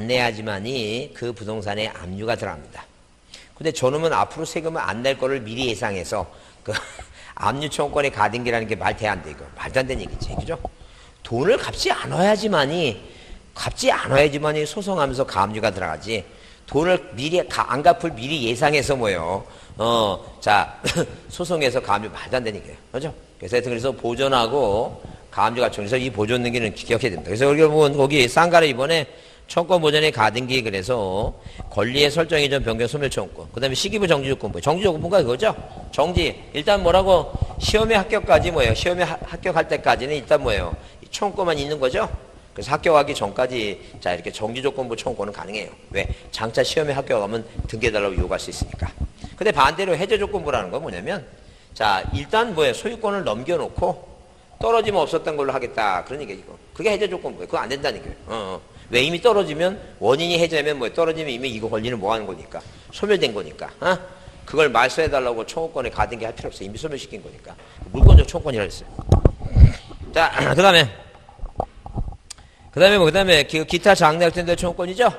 내야지만이 그 부동산에 압류가 들어갑니다. 근데 저놈은 앞으로 세금을 안 낼 거를 미리 예상해서 그 압류 청구권의 가등기라는 게 말 돼 안 돼 이거 말도 안 되는 얘기지, 그죠? 돈을 갚지 않아야지만이 소송하면서 가압류가 들어가지. 돈을 미리 안 갚을 미리 예상해서 뭐요? 자 소송에서 가압류 말도 안 되는 얘기예요, 그죠? 그래서 보존하고 가압류가 그래서 이 보존 등기는 기억해야 됩니다. 그래서 우리가 보면 거기 쌍가래 이번에 청권 보존의 가등기 그래서 권리의 설정 이전 변경 소멸 청권. 그다음에 시기부 정지조건부. 정지조건부가 그거죠? 정지. 일단 뭐라고 시험에 합격까지 뭐예요? 시험에 합격할 때까지는 일단 뭐예요? 청권만 있는 거죠? 그래서 합격하기 전까지 자 이렇게 정지조건부 청구는 가능해요. 왜? 장차 시험에 합격하면 등기해달라고 요구할 수 있으니까. 근데 반대로 해제조건부라는 건 뭐냐면 자 일단 뭐예요? 소유권을 넘겨놓고 떨어지면 없었던 걸로 하겠다. 그런 얘기예요. 이거. 그게 해제조건부예요. 그거 안 된다는 얘기예요. 왜? 이미 떨어지면 원인이 해제면 뭐예요? 떨어지면 이미 이거 권리는 뭐 하는 거니까 소멸된 거니까. 그걸 말소해달라고 청구권에 가등기 할 필요 없어요. 이미 소멸시킨 거니까. 물권적 청구권이라 했어요. 자 그다음에 기타 장래 확정된 청구권이죠.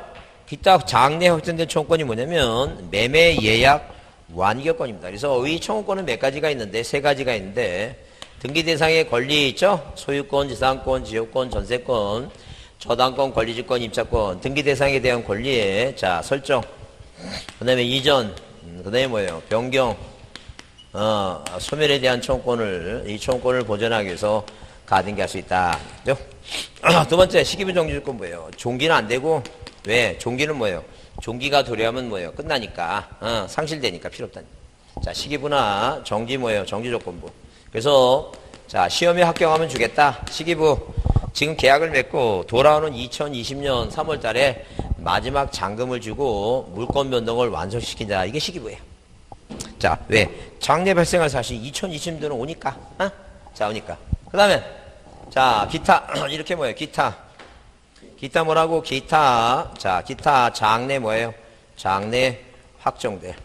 기타 장래 확정된 청구권이 뭐냐면 매매 예약 완결권입니다. 그래서 이 청구권은 몇 가지가 있는데 세 가지가 있는데 등기 대상의 권리 있죠. 소유권, 지상권, 지역권, 전세권, 저당권, 권리주권, 임차권, 등기 대상에 대한 권리의 자 설정. 그다음에 이전, 그다음에 뭐예요? 변경, 소멸에 대한 이 청구권을 보존하기 위해서 가등기할 수 있다. 그죠? 두 번째, 시기부 정지조건부예요. 종기는 안 되고, 왜? 종기는 뭐예요? 종기가 도래하면 뭐예요? 끝나니까, 상실되니까 필요 없다니. 자, 시기부나 정지 뭐예요? 정지조건부. 그래서, 자, 시험에 합격하면 주겠다. 시기부. 지금 계약을 맺고 돌아오는 2020년 3월 달에 마지막 잔금을 주고 물권 변동을 완성시킨다. 이게 시기부예요. 자, 왜? 장래 발생할 사실 2020년도는 오니까, 자, 오니까. 그 다음에, 자, 기타. 이렇게 뭐예요? 기타 뭐라고? 기타. 자, 기타 장래 뭐예요? 장래 확정돼.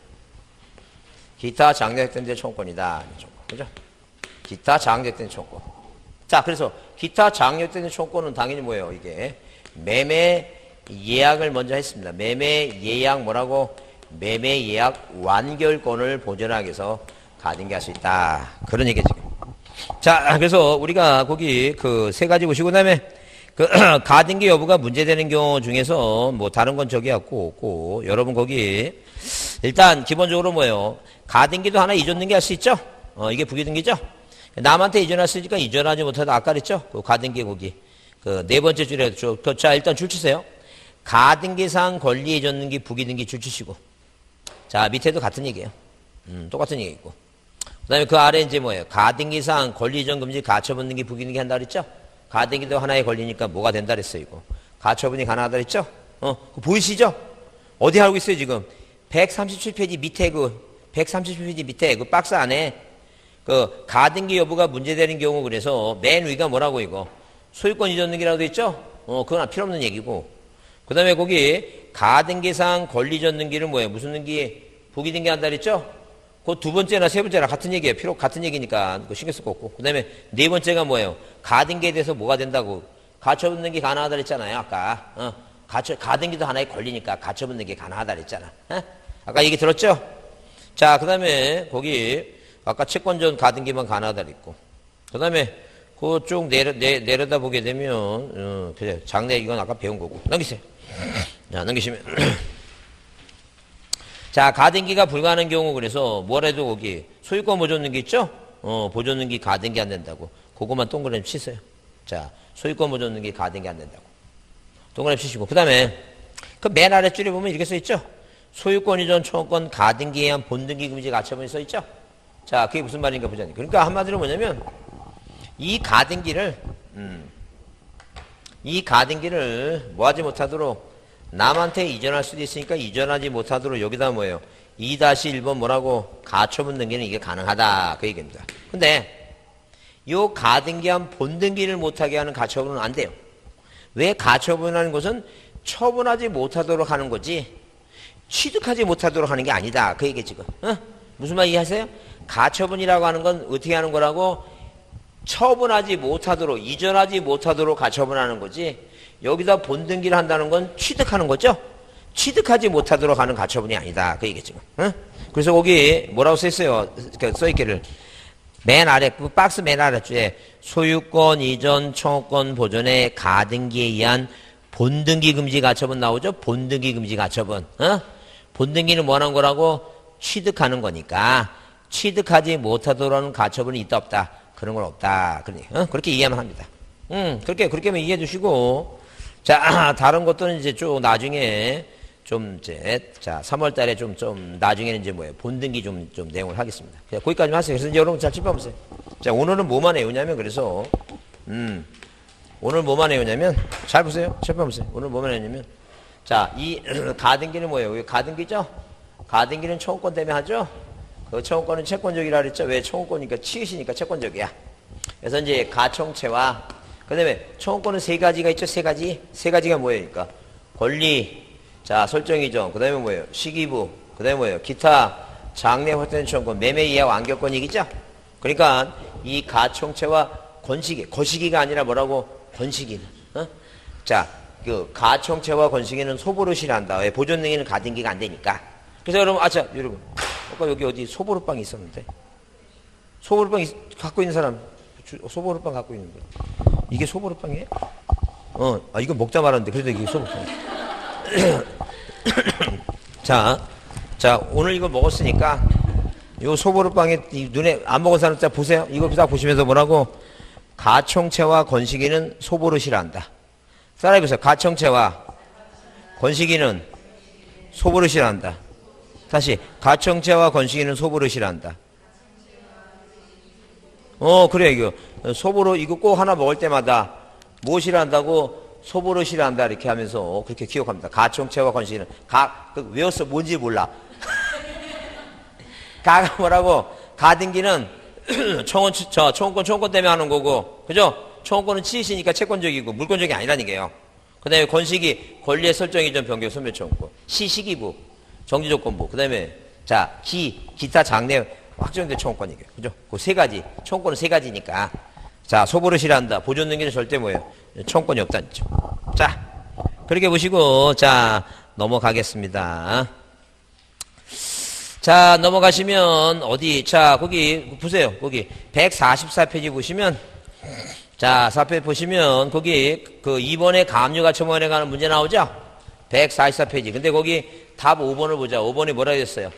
기타 장래 확정된 청구권이다. 그죠? 기타 장래 확정된 청구권. 자, 그래서 기타 장래 확정된 청구권은 당연히 뭐예요? 이게 매매 예약을 먼저 했습니다. 매매 예약 뭐라고? 매매 예약 완결권을 보존하기 위해서 가등기할 수 있다. 그런 얘기죠. 자, 그래서 우리가 거기 그 세 가지 보시고, 그 다음에 그 가등기 여부가 문제되는 경우 중에서 뭐 다른 건 저기 없고, 여러분 거기 일단 기본적으로 뭐예요? 가등기도 하나 이전 등기 할 수 있죠? 이게 부기등기죠? 남한테 이전할 수 있으니까 이전하지 못하다 아까 그랬죠? 그 가등기 거기. 그 네 번째 줄에, 자, 일단 줄 치세요. 가등기상 권리 이전 등기, 부기등기 줄 치시고. 자, 밑에도 같은 얘기예요. 똑같은 얘기 있고. 그 다음에 그 아래 이제 뭐예요? 가등기상 권리 이전 금지 가처분 등기 부기등기 한다 그랬죠? 가등기도 하나의 권리니까 뭐가 된다 그랬어요, 이거. 가처분이 가능하다 그랬죠? 그거 보이시죠? 어디 하고 있어요, 지금? 137페이지 밑에 137페이지 밑에 그 박스 안에 그 가등기 여부가 문제되는 경우 그래서 맨 위가 뭐라고 이거? 소유권 이전 등기라고 돼 있죠? 그건 필요 없는 얘기고. 그 다음에 거기 가등기상 권리 이전 등기를 뭐예요? 무슨 등기? 부기등기 한다 그랬죠? 그 두 번째나 세 번째나 같은 얘기예요. 같은 얘기니까 신경 쓸 거 없고. 그 다음에 네 번째가 뭐예요? 가등기에 대해서 뭐가 된다고? 가처분 등기 가능하다 그랬잖아요, 아까. 가등기도 하나의 권리니까 가처분 등기 가능하다 그랬잖아. 아까 얘기 들었죠? 자, 그 다음에 거기 아까 채권전 가등기만 가능하다 그랬고. 그 다음에 그 쭉 내려다 보게 되면, 그래, 장래 이건 아까 배운 거고. 넘기세요. 자, 넘기시면. 자, 가등기가 불가하는 경우 그래서 뭐래도 거기 소유권 보존 등기 있죠? 보존 등기 가등기 안 된다고. 그거만 동그라미 치세요. 자, 소유권 보존 등기 가등기 안 된다고. 동그라미 치시고. 그 다음에 그 맨 아랫줄에 보면 이렇게 써 있죠? 소유권 이전 청구권 가등기에 의한 본등기 금지 가처분이 써있죠? 자, 그게 무슨 말인가 보자니. 그러니까 한마디로 뭐냐면, 이 가등기를 뭐 하지 못하도록 남한테 이전할 수도 있으니까 이전하지 못하도록 여기다 뭐예요? 2-1번 뭐라고? 가처분 등기는 이게 가능하다. 그 얘기입니다. 근데 요 가등기한 본등기를 못하게 하는 가처분은 안 돼요. 왜 가처분하는 것은 처분하지 못하도록 하는 거지 취득하지 못하도록 하는 게 아니다. 그 얘기 지금. 무슨 말 이해하세요? 가처분이라고 하는 건 어떻게 하는 거라고? 처분하지 못하도록, 이전하지 못하도록 가처분하는 거지 여기다 본등기를 한다는 건 취득하는 거죠? 취득하지 못하도록 하는 가처분이 아니다. 그 얘기 지금. 그래서 거기 뭐라고 써있어요? 써있기를 맨 아래, 그 박스 맨 아래쪽에 소유권 이전 청구권 보존의 가등기에 의한 본등기 금지 가처분 나오죠? 본등기 금지 가처분. 본등기는 뭐 하는 거라고? 취득하는 거니까 취득하지 못하도록 하는 가처분이 있다 없다? 그런 건 없다. 그러니 그렇게 이해하면 합니다. 그렇게만 이해해 주시고 자, 다른 것들은 이제 쭉 나중에 좀 이제 자, 3월 달에 좀 나중에는 이제 뭐예요? 본등기 좀 내용을 하겠습니다. 거기까지만 하세요. 그래서 이제 여러분 잘 짚어보세요. 자, 오늘은 뭐만 외우냐면 그래서 오늘 뭐만 외우냐면 잘 보세요. 짚어보세요. 오늘 뭐만 외우냐면 자, 이 가등기는 뭐예요? 가등기죠? 가등기는 청구권 때문에 하죠? 그 청구권은 채권적이라 그랬죠? 왜 청구권이니까 치읓이니까 채권적이야. 그래서 이제 가청채와 그 다음에 청구권은 세 가지가 있죠? 세 가지가 뭐예요? 그러니까 권리, 자, 설정 이전, 그 다음에 뭐예요? 시기부, 그 다음에 뭐예요? 기타 장래 확대된 청구권, 매매 이하 완결권 얘기죠? 그러니까 이 가청채와 거시기가 아니라 뭐라고? 권시기는. 자, 그 가청채와 권시기는 소보르시를 한다. 왜? 보존능에는 가등기가 안 되니까. 그래서 여러분, 여러분. 아까 여기 어디 소보르빵이 있었는데. 소보르빵 갖고 있는 사람, 소보르빵 갖고 있는 거. 이게 소보르빵이에요? 이거 먹다 말았는데. 그래도 이게 소보르빵. 자, 오늘 이거 먹었으니까, 요 소보르빵에 눈에 안 먹은 사람 자 보세요. 이거 딱 보시면서 뭐라고? 가청채와 권시기는 소보르시를 한다. 따라해보세요. 가청채와 권시기는 소보르시를 한다. 다시 가청채와 권시기는 소보르시를 한다. 그래 이거 소보르 이거 꼭 하나 먹을 때마다 무엇이라 한다고? 소보르시를 한다 이렇게 하면서 그렇게 기억합니다. 가청채와 권시기는 외웠어 뭔지 몰라. 가가 뭐라고? 가등기는 청구권 때문에 하는 거고, 그죠? 청구권은 치읓이니까 채권적이고 물권적이 아니라는 게요. 그 다음에 권시기, 권리의 설정 이전 변경 소멸 청구권, 시기부, 정지조건부, 그 다음에 자, 기타 장래 확정된 청구권이에요. 그죠? 그 세 가지, 청구권은 세 가지니까. 자, 소보르시를 한다. 보존 능기는 절대 뭐예요? 청구권이 없다는 거죠. 자, 그렇게 보시고, 자, 넘어가겠습니다. 자, 넘어가시면, 어디, 자, 거기, 보세요. 거기, 144페이지 보시면, 자, 4페이지 보시면, 거기, 그 2번에 가압류가처분에 관한 문제 나오죠? 144페이지. 근데 거기 답 5번을 보자. 5번이 뭐라 했어요?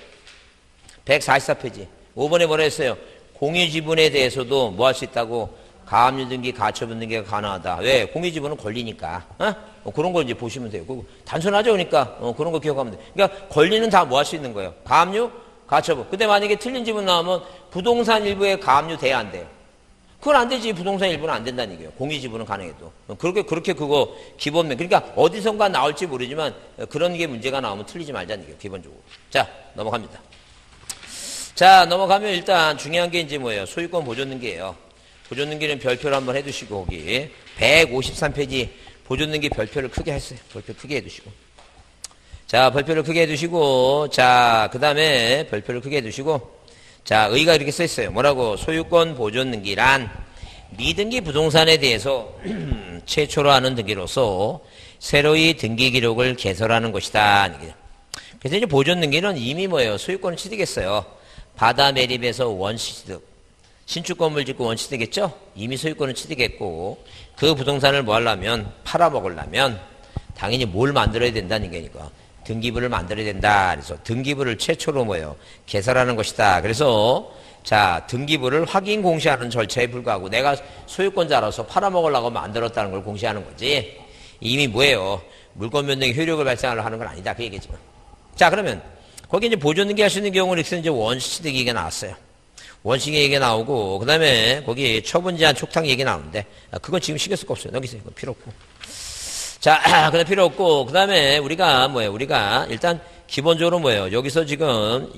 144페이지. 5번에 뭐라 했어요? 공유지분에 대해서도 뭐 할 수 있다고? 가압류 등기, 가처분 등기가 가능하다. 왜? 공유지분은 권리니까. 그런 걸 이제 보시면 돼요. 단순하죠? 그러니까, 그런 거 기억하면 돼요. 그러니까, 권리는 다 뭐 할 수 있는 거예요? 가압류, 가처분. 근데 만약에 틀린 지분 나오면 부동산 일부에 가압류 돼야 안 돼요. 그건 안 되지. 부동산 일부는 안 된다는 얘기예요. 공유지분은 가능해도. 그렇게 그거 기본면. 그러니까 어디선가 나올지 모르지만 그런 게 문제가 나오면 틀리지 말자는 얘기예요. 기본적으로. 자, 넘어갑니다. 자, 넘어가면 일단 중요한 게 이제 뭐예요? 소유권 보존등기예요. 보존등기는 별표를 한번 해두시고 거기 153페이지 보존등기 별표를 크게 했어요. 별표 크게 해두시고. 자, 별표를 크게 해두시고 자, 그 다음에 별표를 크게 해두시고 자, 의가 이렇게 써있어요. 뭐라고? 소유권 보존등기란 미등기 부동산에 대해서 최초로 하는 등기로서 새로이 등기 기록을 개설하는 것이다. 그래서 이제 보존등기는 이미 뭐예요? 소유권을 취득했어요. 바다 매립에서 원취득. 신축 건물 짓고 원취득했죠? 이미 소유권을 취득했고 그 부동산을 뭐 하려면 팔아먹으려면 당연히 뭘 만들어야 된다는 거니까 등기부를 만들어야 된다. 그래서 등기부를 최초로 뭐예요? 개설하는 것이다. 그래서 자, 등기부를 확인 공시하는 절차에 불과하고 내가 소유권자로서 팔아먹으려고 만들었다는 걸 공시하는 거지. 이미 뭐예요? 물권 변동의 효력을 발생하려고 하는 건 아니다. 그 얘기지만. 자, 그러면 거기 이제 보존등기 할 수 있는 경우는 이제 원시득 얘기가 나왔어요. 원칙 얘기가 나오고, 그 다음에 거기 처분 제한 촉탁 얘기 나오는데, 그건 지금 신경 쓸 거 없어요. 넘기세요. 그건 필요 없고. 자, 그건 필요 없고, 그 다음에 우리가 일단 기본적으로 뭐예요? 여기서 지금,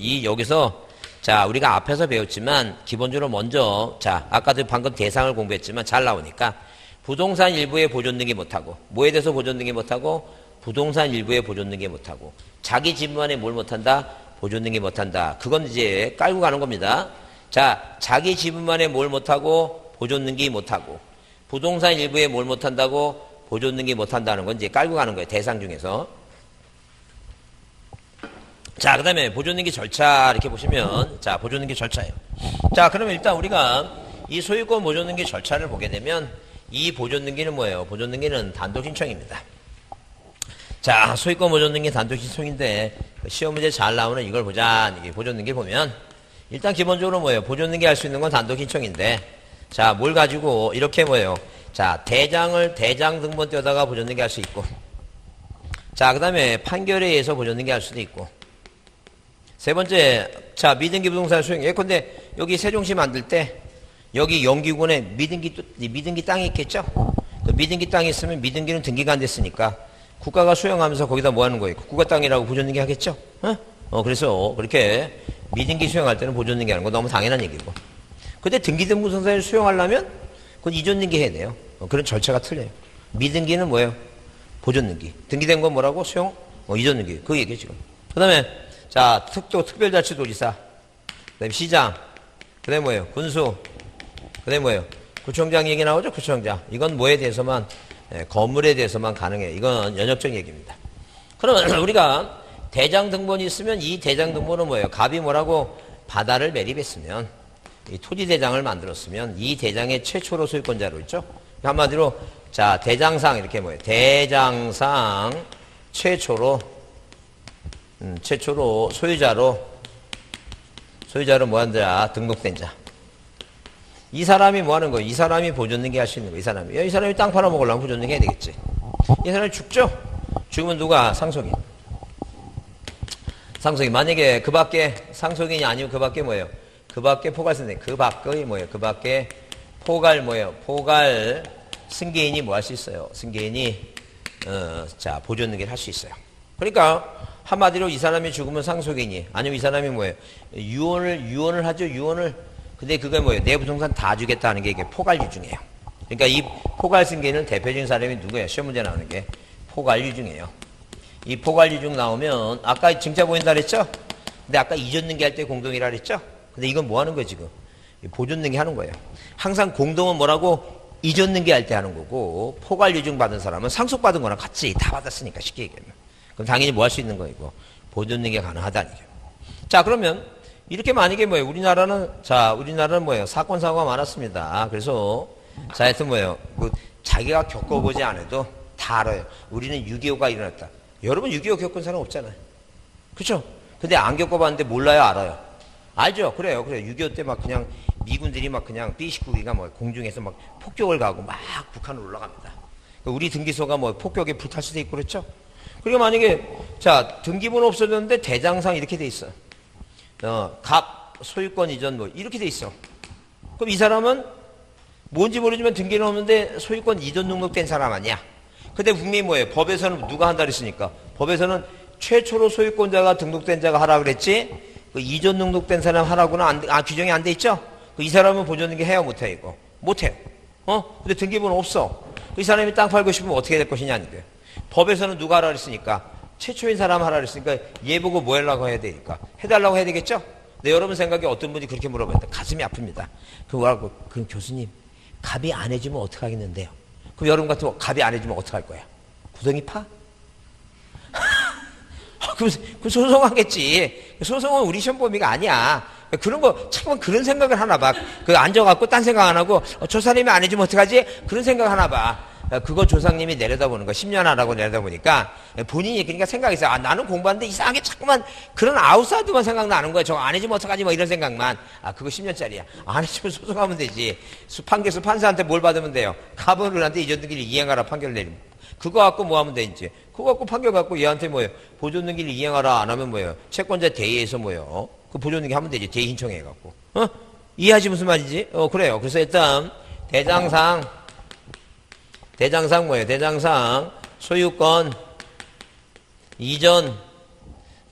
자, 우리가 앞에서 배웠지만, 기본적으로 먼저, 자, 아까도 방금 대상을 공부했지만 잘 나오니까, 부동산 일부에 보존등기 못하고, 뭐에 대해서 보존등기 못하고, 부동산 일부에 보존등기 못하고, 자기 집만에 뭘 못한다? 보존등기 못한다. 그건 이제 깔고 가는 겁니다. 자, 자기 지분만에 뭘 못하고 보존등기 못하고 부동산 일부에 뭘 못한다고 보존등기 못한다는 건 이제 깔고 가는 거예요. 대상 중에서. 자, 그 다음에 보존등기 절차 이렇게 보시면 자, 보존등기 절차예요. 자, 그러면 일단 우리가 이 소유권 보존등기 절차를 보게 되면 이 보존등기는 뭐예요? 보존등기는 단독신청입니다. 자, 소유권 보존등기 단독신청인데 시험 문제 잘 나오는 이걸 보자. 이게 보존등기 보면 일단 기본적으로 뭐예요? 보존등기 할 수 있는 건 단독신청인데 자, 뭘 가지고 이렇게 뭐예요? 자, 대장 등본 떼다가 보존등기 할 수 있고 자, 그 다음에 판결에 의해서 보존등기 할 수도 있고 세 번째, 자, 미등기 부동산 소유. 예컨대 여기 세종시 만들 때 여기 영기군에 미등기 땅이 있겠죠? 그 미등기 땅이 있으면 미등기는 등기가 안 됐으니까 국가가 수용하면서 거기다 뭐 하는 거예요? 국가 땅이라고 보존등기 하겠죠? 그래서 그렇게 미등기 수용할 때는 보존등기 하는 거 너무 당연한 얘기고. 근데 등기된 부동산을 수용하려면 그건 이전등기 해야 돼요. 그런 절차가 틀려요. 미등기는 뭐예요? 보존등기. 등기된 건 뭐라고? 수용? 이전등기. 그 얘기예요, 지금. 그 다음에, 자, 특별자치도지사. 그 다음에 시장. 그 다음에 뭐예요? 군수. 그 다음에 뭐예요? 구청장 얘기 나오죠? 구청장. 이건 뭐에 대해서만, 건물에 대해서만 가능해요. 이건 연역적 얘기입니다. 그러면 우리가 대장 등본이 있으면 이 대장 등본은 뭐예요? 갑이 뭐라고 바다를 매립했으면 이 토지 대장을 만들었으면 이 대장의 최초로 소유권자로 있죠? 한마디로 자, 대장상 이렇게 뭐예요? 대장상 최초로 소유자로 뭐 하는 자? 등록된 자. 이 사람이 뭐 하는 거예요? 이 사람이 보존등기 할 수 있는 거예요. 이 사람이 땅 팔아먹으려면 보존등기 해야 되겠지. 이 사람이 죽죠? 죽으면 누가? 상속인. 만약에 그 밖에 상속인이 아니고 그 밖에 뭐예요? 그 밖에 포괄승계인. 그 밖의 뭐예요? 그 밖에 포괄 승계인이 뭐 할 수 있어요? 승계인이 자, 보존등기를 할 수 있어요. 그러니까 한마디로 이 사람이 죽으면 상속인이 아니면 이 사람이 뭐예요? 유언을 하죠. 근데 그게 뭐예요? 내 부동산 다 주겠다는 게 이게 포괄유증이에요. 그러니까 이 포괄승계인은 대표적인 사람이 누구예요? 시험 문제 나오는 게 포괄유증이에요. 이 포괄유증 나오면 아까 증자 보인다 그랬죠? 근데 아까 이전등기 할 때 공동이라 그랬죠? 근데 이건 뭐 하는 거예요 지금? 보존등기 하는 거예요. 항상 공동은 뭐라고? 이전등기 할 때 하는 거고 포괄유증 받은 사람은 상속받은 거랑 같이 다 받았으니까 쉽게 얘기하면 그럼 당연히 뭐 할 수 있는 거이고 보존등기가 가능하다는 얘기예요. 자, 그러면 이렇게 만약에 뭐예요? 우리나라는 뭐예요? 사건 사고가 많았습니다. 그래서 자, 하여튼 뭐예요? 자기가 겪어보지 않아도 다 알아요. 우리는 6.25가 일어났다. 여러분 6.25 겪은 사람 없잖아요. 그쵸? 근데 안 겪어봤는데 몰라요, 알아요? 알죠? 그래요. 6.25 때 막 그냥 미군들이 막 그냥 B-19기가 뭐 공중에서 막 폭격을 가고 막 북한으로 올라갑니다. 우리 등기소가 뭐 폭격에 불탈 수도 있고 그렇죠? 그리고 만약에 자, 등기부는 없어졌는데 대장상 이렇게 돼 있어. 갑, 소유권 이전 뭐 이렇게 돼 있어. 그럼 이 사람은 뭔지 모르지만 등기는 없는데 소유권 이전 등록된 사람 아니야? 근데 분명히 뭐예요? 법에서는 누가 한다 그랬으니까. 법에서는 최초로 소유권자가 등록된 자가 하라 그랬지? 그 이전 등록된 사람 하라고는 규정이 안 돼 있죠? 이 사람은 보존등기 해요, 못해, 이거? 못해요. 근데 등기부는 없어. 이 사람이 땅 팔고 싶으면 어떻게 될 것이냐, 이게. 법에서는 누가 하라 그랬으니까. 최초인 사람 하라 그랬으니까 얘 보고 뭐 하려고 해야 되니까. 해달라고 해야 되겠죠? 근데 여러분 생각에 어떤 분이 그렇게 물어봤는데 가슴이 아픕니다. 그럼 교수님, 갑이 안 해주면 어떡하겠는데요? 그럼 여러분 같으면 갑이 안 해주면 어떡할 거야? 구덩이 파? 그럼 소송하겠지. 소송은 우리 시험 범위가 아니야. 그런 거, 잠깐 그런 생각을 하나 봐. 앉아갖고 딴 생각 안 하고, 저 사람이 안 해주면 어떡하지? 그런 생각 하나 봐. 그거 조상님이 내려다보는 거, 10년 하라고 내려다보니까, 본인이 그러니까 생각했어요. 나는 공부하는데 이상하게 자꾸만 그런 아웃사이드만 생각나는 거야. 저거 안 해주면 어떡하지? 뭐 이런 생각만. 그거 10년짜리야. 안 해주면 소송하면 되지. 판결서 판사한테 뭘 받으면 돼요? 가버를한테 이전등기를 이행하라 판결 내리면. 그거 갖고 뭐 하면 되는지. 그거 갖고 판결 갖고 얘한테 뭐예요? 보존등기를 이행하라 안 하면 뭐예요? 채권자 대의에서 뭐예요? 그 보존등기 하면 되지. 대의 신청해 갖고. 이해하지 무슨 말이지? 그래요. 그래서 일단 대장상 뭐예요? 대장상 소유권 이전.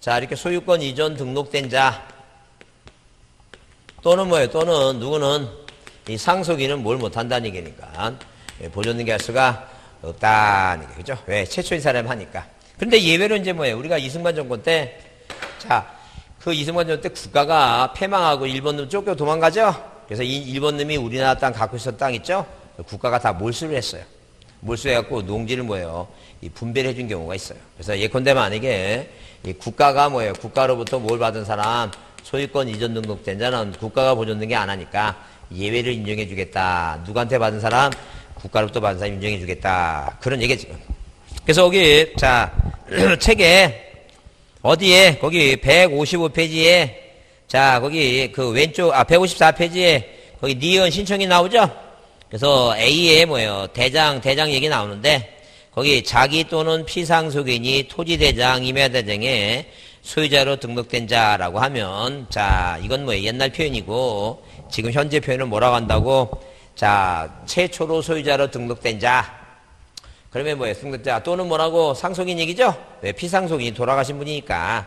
자, 이렇게 소유권 이전 등록된 자 또는 뭐예요? 또는 누구는 이 상속인은 뭘 못한다는 얘기니까 보존등기 할 수가 없다는 얘기, 그죠? 왜? 최초인 사람이 하니까. 근데 예외로 이제 뭐예요? 우리가 이승만 정권 때, 자, 그 이승만 정권 때 국가가 패망하고 일본 놈 쫓겨 도망가죠? 그래서 이 일본 놈이 우리나라 땅 갖고 있었던 땅 있죠? 국가가 다 몰수를 했어요. 몰수해갖고 농지를 뭐예요? 이 분배를 해준 경우가 있어요. 그래서 예컨대 만약에 이 국가가 뭐예요? 국가로부터 뭘 받은 사람, 소유권 이전 등록된 자는 국가가 보존등기 안 하니까 예외를 인정해 주겠다. 누구한테 받은 사람? 국가로부터 받은 사람 인정해 주겠다. 그런 얘기지. 그래서 거기, 자, 책에, 어디에, 거기 155페이지에, 자, 거기 그 왼쪽, 154페이지에 거기 니은 신청이 나오죠? 그래서 A에 뭐예요? 대장 얘기 나오는데, 거기 자기 또는 피상속인이 토지대장, 임야대장에 소유자로 등록된 자라고 하면, 자, 이건 뭐예요? 옛날 표현이고, 지금 현재 표현은 뭐라고 한다고? 자, 최초로 소유자로 등록된 자. 그러면 뭐예요? 등록자 또는 뭐라고? 상속인 얘기죠? 왜? 피상속인이 돌아가신 분이니까.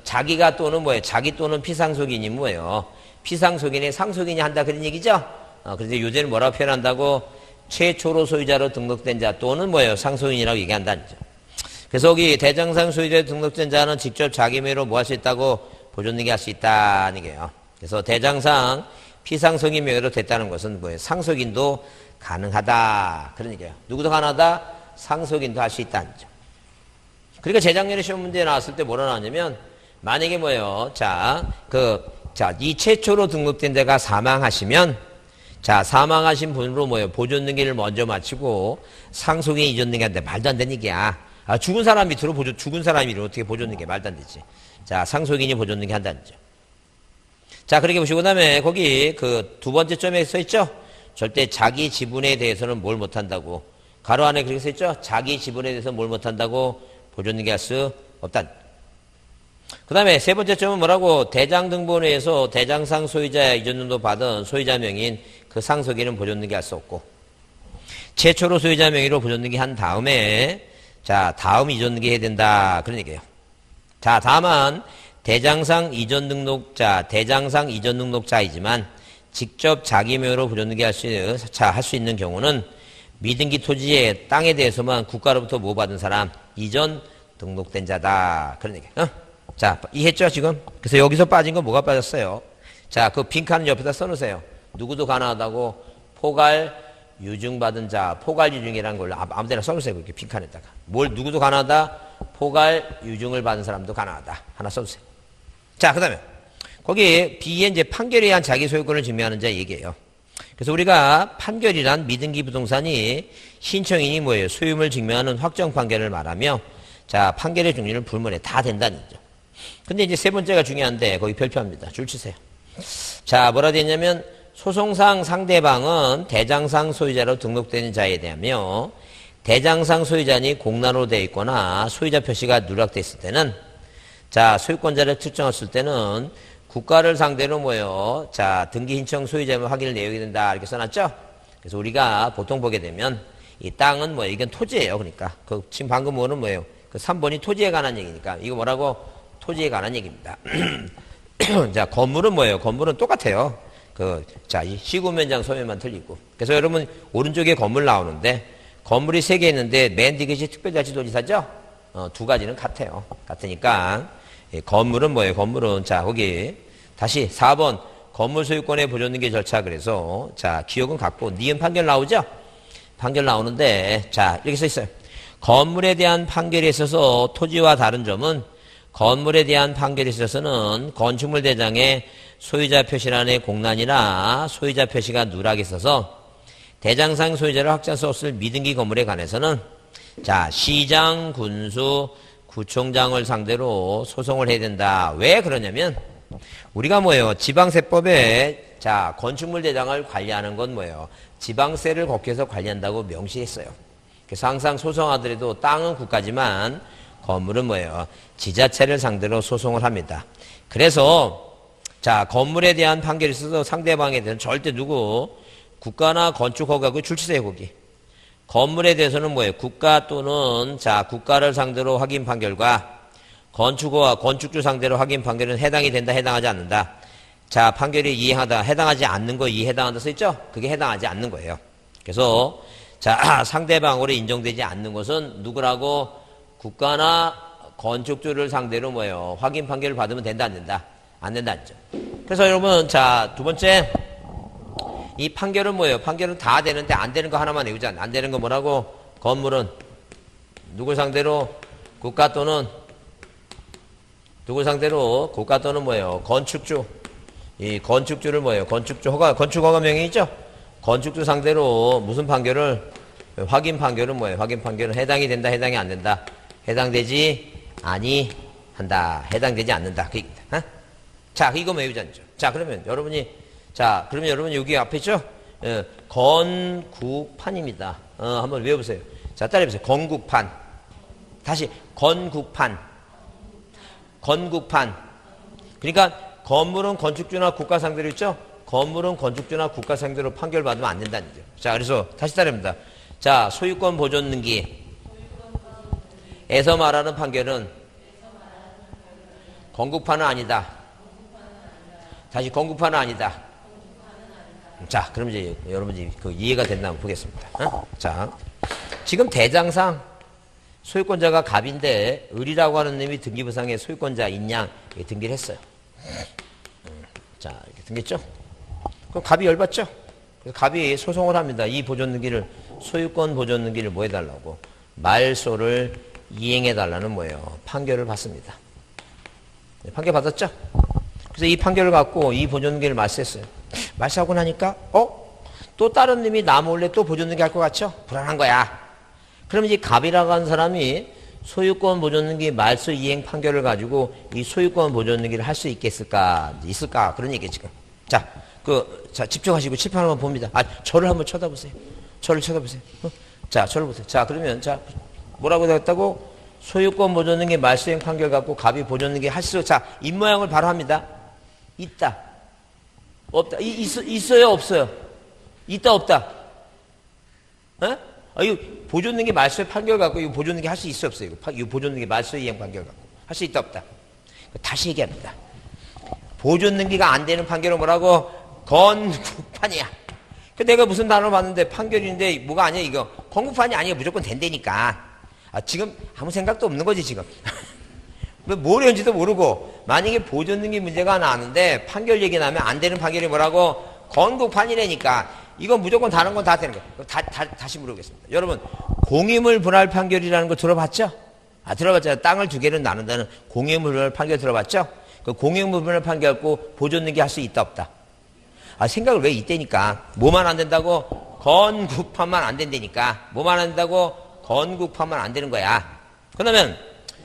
자기가 또는 뭐예요? 자기 또는 피상속인이 뭐예요? 피상속인의 상속인이 한다 그런 얘기죠? 그런데 요새는 뭐라고 표현한다고? 최초로 소유자로 등록된 자 또는 뭐예요? 상속인이라고 얘기한다는 거죠. 그래서 여기 대장상 소유자로 등록된 자는 직접 자기 명의로 뭐 할 수 있다고? 보존등기 할 수 있다는 얘기예요. 그래서 대장상 피상속인 명의로 됐다는 것은 뭐예요? 상속인도 가능하다. 그런 얘기예요. 누구도 가능하다? 상속인도 할 수 있다는 거죠. 그러니까 재작년에 시험 문제에 나왔을 때 뭐라 나왔냐면, 만약에 뭐예요? 이 최초로 등록된 자가 사망하시면, 자, 사망하신 분으로 뭐예요? 보존등기를 먼저 마치고 상속인 이전등기 하는데 말도 안 되는 얘기야. 죽은 사람 밑으로 죽은 사람이 어떻게 보존등기 말도 안 되지. 자, 상속인이 보존등기 한다는 거죠. 자, 그렇게 보시고, 그 다음에 거기 그 두 번째 점에 써 있죠? 절대 자기 지분에 대해서는 뭘 못한다고. 가로 안에 그렇게 써 있죠? 자기 지분에 대해서 뭘 못한다고 보존등기 할 수 없다. 그 다음에 세 번째 점은 뭐라고? 대장등본회에서 대장상 소유자 이전등록 받은 소유자 명인 그 상속인은 보존등기 할 수 없고, 최초로 소유자 명의로 보존등기 한 다음에, 자, 다음 이전등기 해야 된다. 그런 얘기예요. 자, 다만, 대장상 이전등록자이지만 직접 자기 명의로 보존등기 할 수 있는 경우는 미등기 토지의 땅에 대해서만 국가로부터 뭐 받은 사람, 이전 등록된 자다. 그런 얘기예요. 자, 이해했죠, 지금? 그래서 여기서 빠진 건 뭐가 빠졌어요? 자, 그 빈칸은 옆에다 써놓으세요. 누구도 가능하다고 포괄 유증받은 자, 포괄 유증이라는 걸 아무 데나 써놓으세요. 그렇게 빈칸에다가. 누구도 가능하다? 포괄 유증을 받은 사람도 가능하다. 하나 써주세요. 자, 그 다음에 거기 B에 이제 판결에 의한 자기 소유권을 증명하는 자 얘기예요. 그래서 우리가 판결이란 미등기 부동산이 신청인이 뭐예요? 소유물 증명하는 확정 판결을 말하며, 자, 판결의 종류는 불문에 다 된다는 거죠. 근데 이제 세 번째가 중요한데 거기 별표합니다. 줄 치세요. 자, 뭐라 되냐면 소송상 상대방은 대장상 소유자로 등록되는 자에 대하며 대장상 소유자니 공란으로 되어 있거나 소유자 표시가 누락되어 있을 때는, 자, 소유권자를 특정했을 때는 국가를 상대로 뭐예요? 자, 등기 신청 소유자면 확인을 내용이 된다. 이렇게 써놨죠? 그래서 우리가 보통 보게 되면 이 땅은 뭐예요? 이건 토지예요. 그러니까. 지금 방금 뭐는 뭐예요? 그 3번이 토지에 관한 얘기니까. 이거 뭐라고? 토지에 관한 얘기입니다. 자, 건물은 뭐예요? 건물은 똑같아요. 자, 이 시구면장 소면만 틀리고. 그래서 여러분, 오른쪽에 건물 나오는데, 건물이 3개 있는데, 맨 뒤것이 특별자치도지사죠? 두 가지는 같아요. 같으니까, 건물은 뭐예요? 건물은, 자, 거기, 다시 4번, 건물 소유권의 보존등기 절차. 그래서, 자, 기억은 같고, 니은 판결 나오죠? 판결 나오는데, 자, 이렇게 써 있어요. 건물에 대한 판결에 있어서 토지와 다른 점은, 건물에 대한 판결에 있어서는 건축물 대장에 소유자 표시란에 공란이나 소유자 표시가 누락이 있어서 대장상 소유자를 확정할 수 없을 미등기 건물에 관해서는, 자, 시장, 군수, 구청장을 상대로 소송을 해야 된다. 왜 그러냐면 우리가 뭐예요? 지방세법에, 자, 건축물 대장을 관리하는 건 뭐예요? 지방세를 걷기 위해서 관리한다고 명시했어요. 그래서 항상 소송하더라도 땅은 국가지만 건물은 뭐예요? 지자체를 상대로 소송을 합니다. 그래서 자, 건물에 대한 판결이 있어서 상대방에 대해서는 절대 누구 국가나 건축허가고 줄치세요 거기. 건물에 대해서는 뭐예요? 국가 또는 자 국가를 상대로 확인 판결과 건축허가 건축주 상대로 확인 판결은 해당이 된다 해당하지 않는다. 자 판결이 이해하다 해당하지 않는 거 이해당한다 써있죠? 그게 해당하지 않는 거예요. 그래서 자 상대방으로 인정되지 않는 것은 누구라고 국가나 건축주를 상대로 뭐예요? 확인 판결을 받으면 된다 안 된다? 안 된다 안 되죠. 그래서 여러분 자 두 번째 이 판결은 뭐예요? 판결은 다 되는데 안 되는 거 하나만 외우자. 안 되는 거 뭐라고? 건물은 누굴 상대로? 국가 또는 누굴 상대로? 국가 또는 뭐예요? 건축주. 이 건축주를 뭐예요? 건축주 허가, 건축허가 명령이죠? 건축주 상대로 무슨 판결을? 확인 판결은 뭐예요? 확인 판결은 해당이 된다, 해당이 안 된다. 해당되지 아니한다. 해당되지 않는다. 그 얘기입니다. 어? 자, 이거 외우자죠. 자, 그러면 여러분이 여기 앞에 있죠? 건국판입니다. 한번 외워보세요. 자, 따라해보세요. 건국판. 다시, 건국판. 건국판. 그러니까, 건물은 건축주나 국가 상대로 있죠? 건물은 건축주나 국가 상대로 판결받으면 안 된다는 거죠. 자, 그래서 다시 따라합니다. 자, 소유권 보존 능기에서 말하는 판결은 건국판은 아니다. 다시 건국판은 아니다. 자, 그럼 이제 여러분이 그 이해가 됐나 한번 보겠습니다. 어? 자, 지금 대장상 소유권자가 갑인데 을이라고 하는 놈이 등기부상에 소유권자 인양 등기를 했어요. 자, 이렇게 등기했죠? 그럼 갑이 열받죠? 그래서 갑이 소송을 합니다. 이 보존등기를 소유권 보존등기를 뭐 해달라고? 말소를 이행해달라는 뭐예요? 판결을 받습니다. 네, 판결 받았죠? 그래서 이 판결을 갖고 이 보존등기를 말소했어요. 말소하고 나니까 또 다른 놈이 나 몰래 또 보존등기 할 것 같죠? 불안한 거야. 그럼 이제 갑이라고 하는 사람이 소유권 보존등기 말소 이행 판결을 가지고 이 소유권 보존등기를 할 수 있겠을까? 있을까? 그런 얘기예요 지금. 자, 자 집중하시고 칠판 한번 봅니다. 저를 한번 쳐다보세요. 저를 쳐다보세요. 자, 저를 보세요. 자, 그러면 자 뭐라고 되었다고? 소유권 보존등기 말소이행 판결 갖고 갑이 보존등기 할 수, 자, 입모양을 바로 합니다. 있다. 없다. 있어요? 없어요? 있다, 없다? 이거 보존등기 말소의 판결 갖고 이거 보존등기 할 수 있어, 없어요? 이거 보존등기 말소이행 판결 갖고 할 수 있다, 없다? 다시 얘기합니다. 보존등기가 안 되는 판결은 뭐라고? 건국판이야. 내가 무슨 단어 봤는데 판결인데 뭐가 아니야, 이거. 건국판이 아니야. 무조건 된다니까. 지금 아무 생각도 없는 거지, 지금. 뭘 했는지도 모르고, 만약에 보존등기 문제가 나왔는데, 판결 얘기 나면 안 되는 판결이 뭐라고? 건국판이라니까. 이건 무조건 다른 건 다 되는 거예요. 다시 물어보겠습니다. 여러분, 공유물 분할 판결이라는 거 들어봤죠? 들어봤잖아요. 땅을 두 개를 나눈다는 공유물 분할 판결 들어봤죠? 그 공유물 분할 판결 갖고 보존등기 할 수 있다, 없다? 생각을 왜 이때니까. 뭐만 안 된다고? 건국판만 안 된다니까. 뭐만 안 된다고? 건국판만 안 되는 거야. 그러면,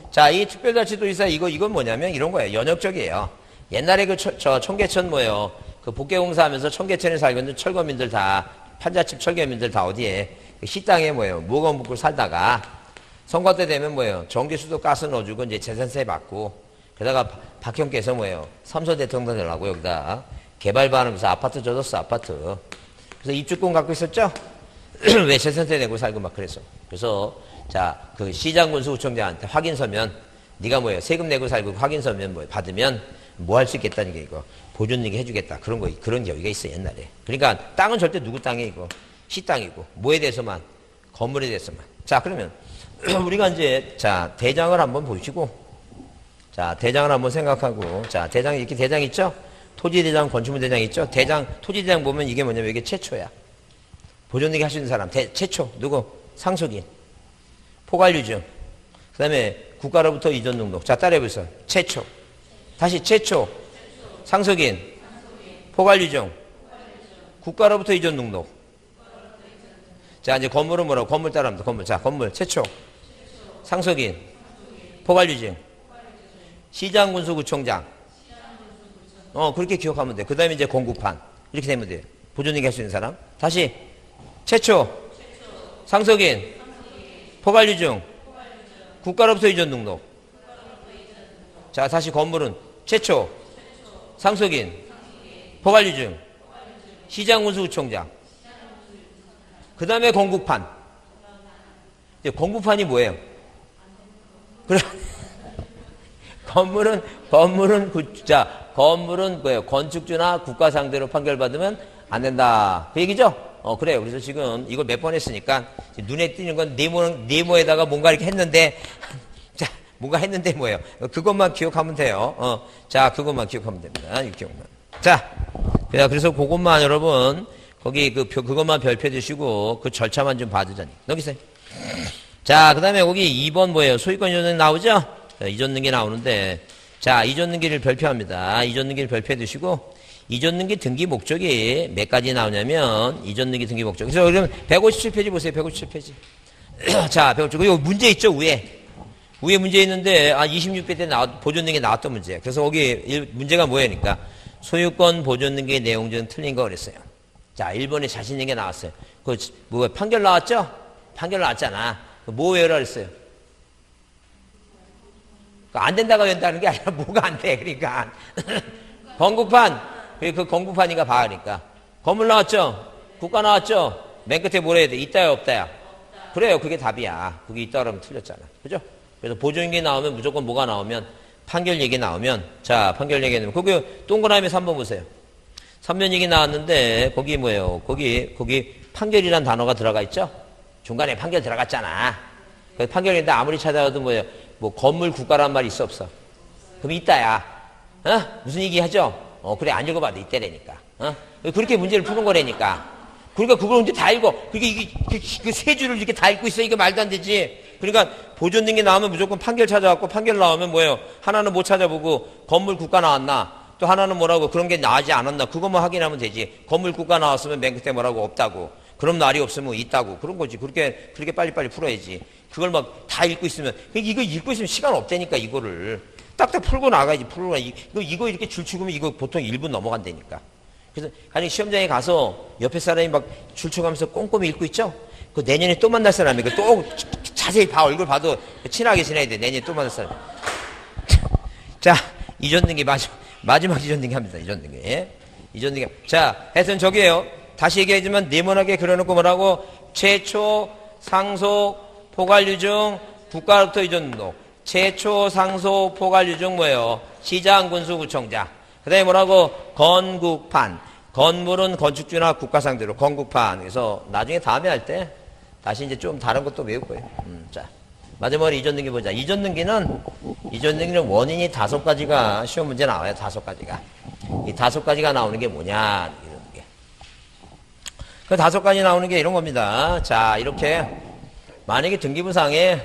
자, 이 특별자치도지사 이건 뭐냐면 이런 거예요. 연역적이에요. 옛날에 청계천 뭐예요? 그 복개공사 하면서 청계천에 살고 있는 철거민들 다, 판자집 철거민들 다 어디에? 시땅에 뭐예요? 무거운 붓고 살다가 선거 때 되면 뭐예요? 전기수도 가스 넣어주고 이제 재산세 받고 게다가 박형께서 뭐예요? 삼선 대통령 되려고 여기다 개발반하면서 아파트 줬었어, 아파트. 그래서 입주권 갖고 있었죠? 왜 재산세 내고 살고 막 그래서. 그래서 자, 그 시장군수구청장한테 확인서면 네가 뭐예요? 세금 내고 살고 확인서면 뭐 받으면 뭐 할 수 있겠다는 게 이거. 보존등기 해주겠다. 그런 여기가 있어, 옛날에. 그러니까 땅은 절대 누구 땅이에요, 이거. 시 땅이고. 뭐에 대해서만? 건물에 대해서만. 자, 그러면 우리가 이제 자, 대장을 한번 보시고 자, 대장을 한번 생각하고 자, 대장 이렇게 대장 있죠? 토지대장, 건축물대장 있죠? 토지대장 보면 이게 뭐냐면 이게 최초야. 보존등기 할 수 있는 사람. 최초. 누구? 상속인. 포괄유증. 그 다음에 국가로부터 이전 등록. 자, 따라해보세요. 최초. 다시 최초. 상속인. 포괄유증. 국가로부터 이전 등록. 자, 이제 건물은 뭐라고? 건물 따라합니다. 건물. 자, 건물. 최초. 상속인. 포괄유증. 시장군수구청장. 그렇게 기억하면 돼. 그 다음에 이제 건국판. 이렇게 되면 돼요. 보존등기 할 수 있는 사람. 다시. 최초. 상속인. 포괄류 중 국가로부터 이전 등록. 자, 다시 건물은 최초 상속인 포괄류 중 시장군수구청장. 그 다음에 건국판. 건국판이 뭐예요? 그래. 건물은 뭐예요? 건축주나 국가 상대로 판결받으면 안 된다. 그 얘기죠? 그래요. 그래서 지금 이걸 몇 번 했으니까 눈에 띄는 건 네모에다가 뭔가 이렇게 했는데, 자, 뭔가 했는데 뭐예요? 그것만 기억하면 돼요. 자, 그것만 기억하면 됩니다. 이 기억만. 자, 그래서 그것만 여러분, 거기 그것만 별표 주시고, 그 절차만 좀 봐주자니. 넘기세요. 자, 그 다음에 거기 2번 뭐예요? 소유권 이전등기 나오죠? 자, 이전등기 나오는데, 자, 이전등기를 별표합니다. 이전등기를 별표해 두시고, 이전등기 등기 목적이 몇 가지 나오냐면, 이전등기 등기 목적. 그래서 그럼 157페이지 보세요. 157페이지. 자, 157. 그리고 문제 있죠? 위에 문제 있는데, 26회 때 보존등기 나왔던 문제. 그래서 거기 문제가 뭐냐니까, 소유권 보존등기 내용 중 틀린 거 그랬어요. 자, 1번에 자신 있는 게 나왔어요. 판결 나왔죠? 판결 나왔잖아. 뭐 외우라 그랬어요? 안 된다고 된다는 게 아니라 뭐가 안 돼. 그러니까. 건국판. 그 건국판이가 봐. 그러니까. 건물 나왔죠? 국가 나왔죠? 맨 끝에 뭐라 해야 돼? 있다야 없다야? 그래요. 그게 답이야. 그게 있다 그러면 틀렸잖아. 그죠? 그래서 보존얘기 나오면 무조건 뭐가 나오면 판결 얘기 나오면 자, 판결 얘기 나오면 거기 동그라미 3번 보세요. 3번 얘기 나왔는데 거기 뭐예요? 거기 판결이란 단어가 들어가 있죠? 중간에 판결 들어갔잖아. 그 판결인데 아무리 찾아도 뭐예요? 뭐 건물 국가란 말이 있어 없어? 그럼 있다야. 무슨 얘기 하죠? 그래 안 읽어봐도 있다라니까. 그렇게 문제를 푸는 거라니까. 그러니까 그걸 언제 다 읽어? 그게 그 세 줄을 이렇게 다 읽고 있어. 이게 말도 안 되지. 그러니까 보존등기 나오면 무조건 판결 찾아갖고 판결 나오면 뭐예요? 하나는 못 찾아보고 건물 국가 나왔나? 또 하나는 뭐라고 그런 게 나오지 않았나? 그것만 확인하면 되지. 건물 국가 나왔으면 맨 끝에 뭐라고 없다고. 그럼 날이 없으면 있다고. 그런 거지. 그렇게 빨리빨리 풀어야지. 그걸 막 다 읽고 있으면, 이거 읽고 있으면 시간 없다니까, 이거를. 딱딱 풀고 나가야지, 이거 이렇게 줄 치고면 이거 보통 1분 넘어간다니까. 그래서, 아니, 시험장에 가서 옆에 사람이 막 줄 쳐가면서 꼼꼼히 읽고 있죠? 그 내년에 또 만날 사람이, 또 자세히 얼굴 봐도 친하게 지내야 돼. 내년에 또 만날 사람. 자, 이전등기 마지막 이전등기 합니다. 이전등기. 자, 하여튼 저기에요. 다시 얘기하지만 네모나게 그려놓고 뭐라고? 최초, 상속, 포괄류 중 국가로부터 이전 등록. 최초, 상속, 포괄류 중 뭐예요? 시장, 군수, 구청장. 그 다음에 뭐라고? 건국판. 건물은 건축주나 국가 상대로 건국판. 그래서 나중에 다음에 할 때 다시 이제 좀 다른 것도 외울 거예요. 자, 마지막으로 이전등기 보자. 이전등기는 원인이 5가지가 시험 문제 나와요. 5가지가. 이 5가지가 나오는 게 뭐냐? 그 5가지 나오는 게 이런 겁니다. 자, 이렇게 만약에 등기부상에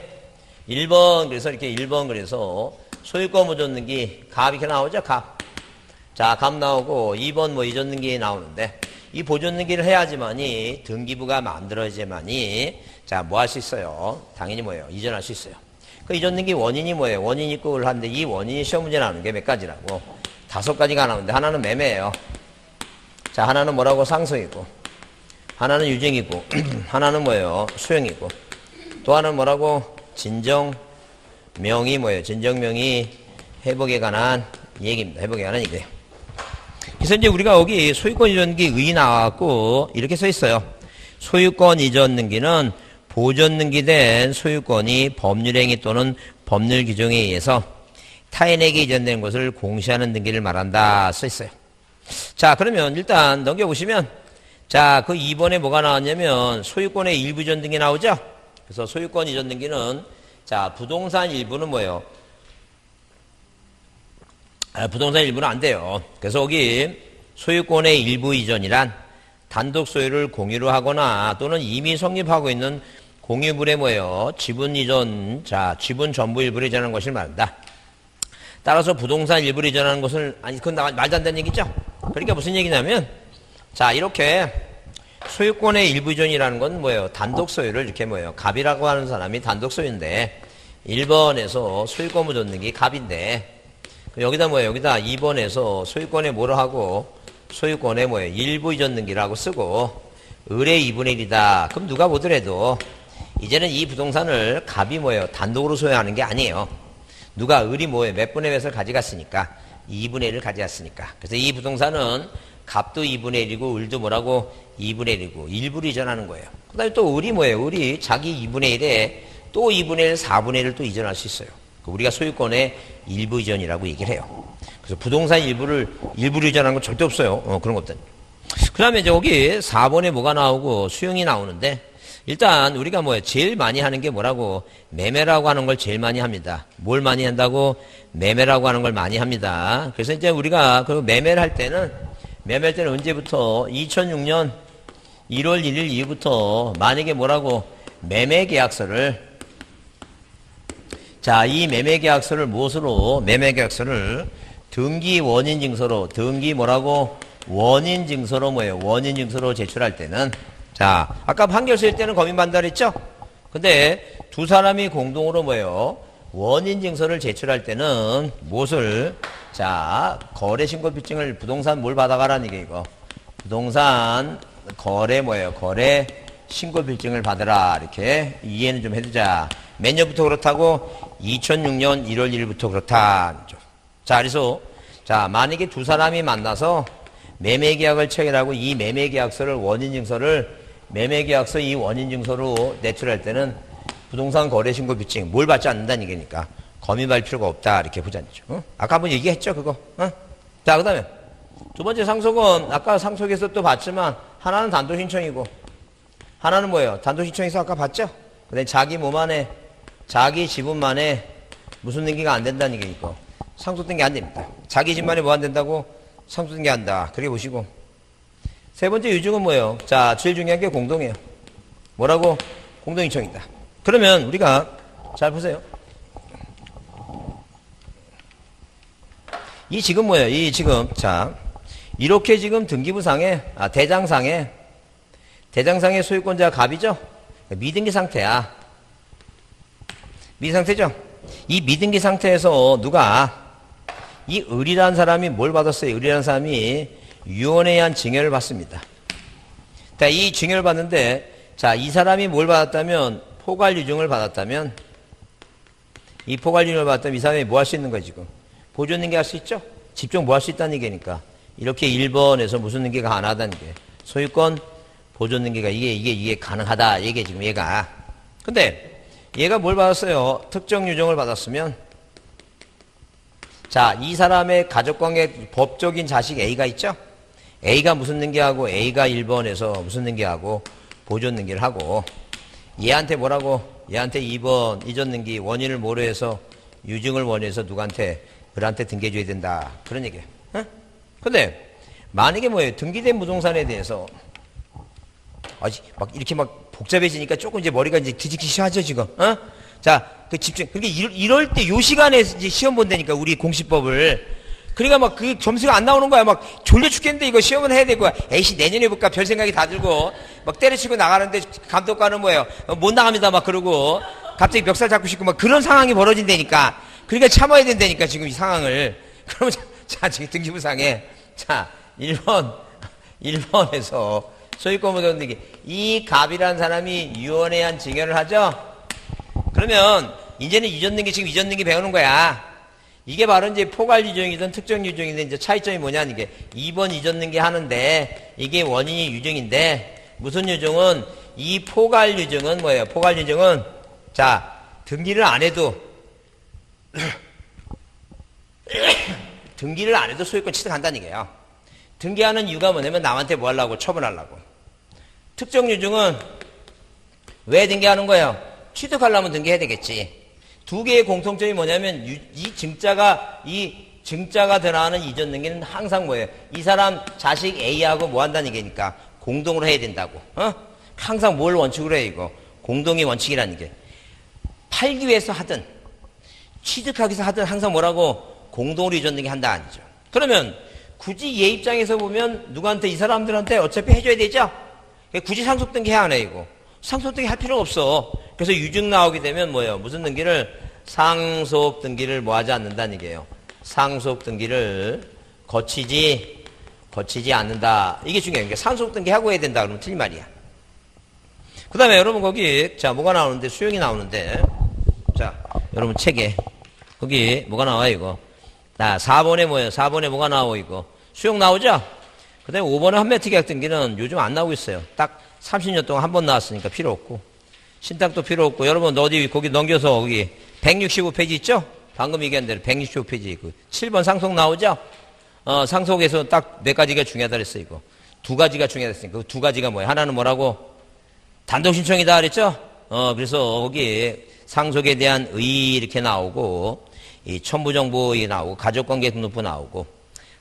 1번 그래서 이렇게 1번 그래서 소유권 보존등기 갑 이렇게 나오죠? 갑. 자, 갑 나오고 2번 뭐 이전등기 나오는데 이 보존등기를 해야지만이 등기부가 만들어야지만이 자, 뭐 할 수 있어요? 당연히 뭐예요? 이전할 수 있어요. 그 이전등기 원인이 뭐예요? 원인이 있고 하는데 이 원인이 시험 문제 나오는 게 몇 가지라고? 5가지가 나오는데 하나는 매매예요. 자, 하나는 뭐라고? 상속이고 하나는 유증이고 하나는 뭐예요? 수용이고 또 하나는 뭐라고? 진정명의 뭐예요? 진정명의 회복에 관한 얘기입니다. 회복에 관한 얘기예요. 그래서 이제 우리가 여기 소유권 이전등기 의 나왔고 이렇게 써 있어요. 소유권 이전 등기는 보존 등기된 소유권이 법률행위 또는 법률 규정에 의해서 타인에게 이전된 것을 공시하는 등기를 말한다 써 있어요. 자, 그러면 일단 넘겨보시면 자, 그 2번에 뭐가 나왔냐면 소유권의 일부 이전 등기 나오죠? 그래서 소유권 이전 등기는 자, 부동산 일부는 뭐예요? 부동산 일부는 안 돼요. 그래서 여기 소유권의 일부 이전이란 단독 소유를 공유로 하거나 또는 이미 성립하고 있는 공유물의 뭐예요? 지분 이전, 자, 지분 전부 일부를 이전하는 것을 말한다. 따라서 부동산 일부를 이전하는 것을, 아니, 그건 말도 안 되는 얘기죠? 그러니까 무슨 얘기냐면, 자, 이렇게 소유권의 일부 이전이라는 건 뭐예요? 단독 소유를 이렇게 뭐예요? 갑이라고 하는 사람이 단독 소유인데, 1번에서 소유권 보존등기 갑인데, 여기다 뭐예요? 여기다 2번에서 소유권에 뭐로 하고, 소유권에 뭐예요? 일부 이전 등기라고 쓰고, 을의 2분의 1이다. 그럼 누가 보더라도 이제는 이 부동산을 갑이 뭐예요? 단독으로 소유하는 게 아니에요. 누가 을이 뭐예요? 몇 분의 몇을 가져갔으니까 2분의 1을 가져갔으니까. 그래서 이 부동산은 갑도 2분의 1이고 을도 뭐라고? 2분의 1이고 일부를 이전하는 거예요. 그 다음에 또 을이 뭐예요? 을이 자기 2분의 1에 또 2분의 1, 4분의 1을 또 이전할 수 있어요. 우리가 소유권의 일부 이전이라고 얘기를 해요. 그래서 부동산 일부를 이전하는 건 절대 없어요. 그런 것들. 그 다음에 이제 여기 4번에 뭐가 나오고 수용이 나오는데, 일단 우리가 뭐예요? 제일 많이 하는 게 뭐라고? 매매라고 하는 걸 제일 많이 합니다. 뭘 많이 한다고? 매매라고 하는 걸 많이 합니다. 그래서 이제 우리가 그 매매를 할 때는 언제부터? 2006년 1월 1일 이후부터 만약에 뭐라고? 매매 계약서를, 자, 이 매매 계약서를 무엇으로? 매매 계약서를 등기 원인 증서로, 등기 뭐라고? 원인 증서로 뭐예요? 원인 증서로 제출할 때는, 자, 아까 판결서일 때는 검인 반달했죠? 근데 두 사람이 공동으로 뭐예요? 원인 증서를 제출할 때는 무엇을? 자, 거래 신고 필증을 부동산 뭘 받아가라는 게 이거. 부동산 거래 뭐예요? 거래 신고 필증을 받으라. 이렇게 이해는 좀 해두자. 몇 년부터 그렇다고? 2006년 1월 1일부터 그렇다. 자, 그래서 자, 만약에 두 사람이 만나서 매매계약을 체결하고 이 매매계약서를 원인증서를 매매계약서 이 원인증서로 내출할 때는 부동산 거래신고 필증 뭘 받지 않는다는 얘기니까 검입할 필요가 없다. 이렇게 보자죠. 아까 한번 얘기했죠, 그거. 자, 그 다음에 두 번째 상속은 아까 상속에서 또 봤지만 하나는 단도신청이고 하나는 뭐예요? 단도신청에서 아까 봤죠? 그 다음에 자기 몸 안에 자기 지분만에 무슨 등기가 안 된다는 얘기니까 상속등기 안 됩니다. 자기 집만에 뭐 안 된다고? 상속등기 한다. 그렇게 보시고. 세 번째 유증은 뭐예요? 자, 제일 중요한 게 공동이에요. 뭐라고? 공동인청이다. 그러면 우리가 잘 보세요. 이 지금 뭐예요? 이 지금 자, 이렇게 지금 등기부상에 대장상에 소유권자가 갑이죠? 미등기 상태야. 미등기 상태죠? 이 미등기 상태에서 누가 이 을이라는 사람이 뭘 받았어요? 을이라는 사람이 유언에 의한 증여를 받습니다. 자, 이 증여를 받는데, 자, 이 사람이 뭘 받았다면, 포괄유증을 받았다면, 이 포괄유증을 받았다면 이 사람이 뭐 할 수 있는 거야, 지금? 보존등기 할 수 있죠? 집중 뭐 할 수 있다는 얘기니까. 이렇게 1번에서 무슨 등기가 가능하다는 게. 소유권 보존등기가 이게 가능하다. 이게 지금 얘가. 근데, 얘가 뭘 받았어요? 특정 유정을 받았으면, 자, 이 사람의 가족관계 법적인 자식 A가 있죠? A가 무슨 등기하고 A가 1번에서 무슨 등기하고 보존 등기를 하고 얘한테 뭐라고? 얘한테 2번 이전 등기 원인을 뭐로 해서 유증을 원해서 누구한테? 을한테 등기해줘야 된다. 그런 얘기예요. 근데 만약에 뭐예요? 등기된 부동산에 대해서 막 이렇게 막 복잡해지니까 조금 이제 머리가 이제 뒤집기 시작하죠, 지금. 자, 그 집중. 그러니까 이럴 때 요 시간에 이제 시험 본다니까, 우리 공시법을. 그러니까 막 그 점수가 안 나오는 거야. 막 졸려 죽겠는데 이거 시험은 해야 되고, 에이씨, 내년에 해볼까? 별 생각이 다 들고, 막 때려치고 나가는데 감독관은 뭐예요? 못 나갑니다. 막 그러고, 갑자기 멱살 잡고 싶고, 막 그런 상황이 벌어진다니까. 그러니까 참아야 된다니까, 지금 이 상황을. 그러면, 자, 지금 등기부상에, 자, 1번에서 소유권 보존 등기. 이 갑이라는 사람이 유언에 의한 증여를 하죠? 그러면 이제는 이전 등기, 지금 이전 등기 배우는 거야. 이게 바로 이제 포괄 유증이든 특정 유증이든 이제 차이점이 뭐냐는 게 2번 이전 등기 하는데 이게 원인이 유증인데 무슨 유증은 이 포괄 유증은 뭐예요? 포괄 유증은 자, 등기를 안 해도 등기를 안 해도 소유권 취득한다는 얘기예요. 등기하는 이유가 뭐냐면 남한테 뭐 하려고? 처분하려고. 특정 유증은 왜 등기하는 거예요? 취득하려면 등기해야 되겠지. 두 개의 공통점이 뭐냐면 이 증자가 드러나는 이전 등기는 항상 뭐예요? 이 사람 자식 A하고 뭐 한다는 얘기니까 공동으로 해야 된다고. 항상 뭘 원칙으로 해 이거? 공동의 원칙이라는 게. 팔기 위해서 하든 취득하기 위해서 하든 항상 뭐라고? 공동으로 이전 등기 한다 아니죠. 그러면 굳이 얘 입장에서 보면 누구한테 이 사람들한테 어차피 해줘야 되죠? 굳이 상속 등기 해야 하네 이거. 상속 등기 할 필요가 없어. 그래서 유증 나오게 되면 뭐예요? 무슨 등기를? 상속 등기를 뭐 하지 않는다는 얘기예요. 상속 등기를 거치지 않는다. 이게 중요해요. 상속 등기 하고 해야 된다 그러면 틀린 말이야. 그 다음에 여러분 거기, 자, 뭐가 나오는데, 수용이 나오는데, 자, 여러분 책에, 거기 뭐가 나와요, 이거. 자, 4번에 뭐예요? 4번에 뭐가 나오고, 이거. 수용 나오죠? 그 다음에 5번에 한매트 계약 등기는 요즘 안 나오고 있어요. 딱 30년 동안 한 번 나왔으니까 필요 없고. 신탁도 필요 없고. 여러분, 어디, 거기 넘겨서, 거기, 165페이지 있죠? 방금 얘기한 대로 165페이지, 그 7번 상속 나오죠? 상속에서 딱 몇 가지가 중요하다 그랬어요, 이거. 두 가지가 중요하다 그랬으니까. 그 두 가지가 뭐예요? 하나는 뭐라고? 단독 신청이다 그랬죠? 그래서 거기 상속에 대한 의 이렇게 나오고, 이 첨부정보 나오고, 가족관계 등록부 나오고,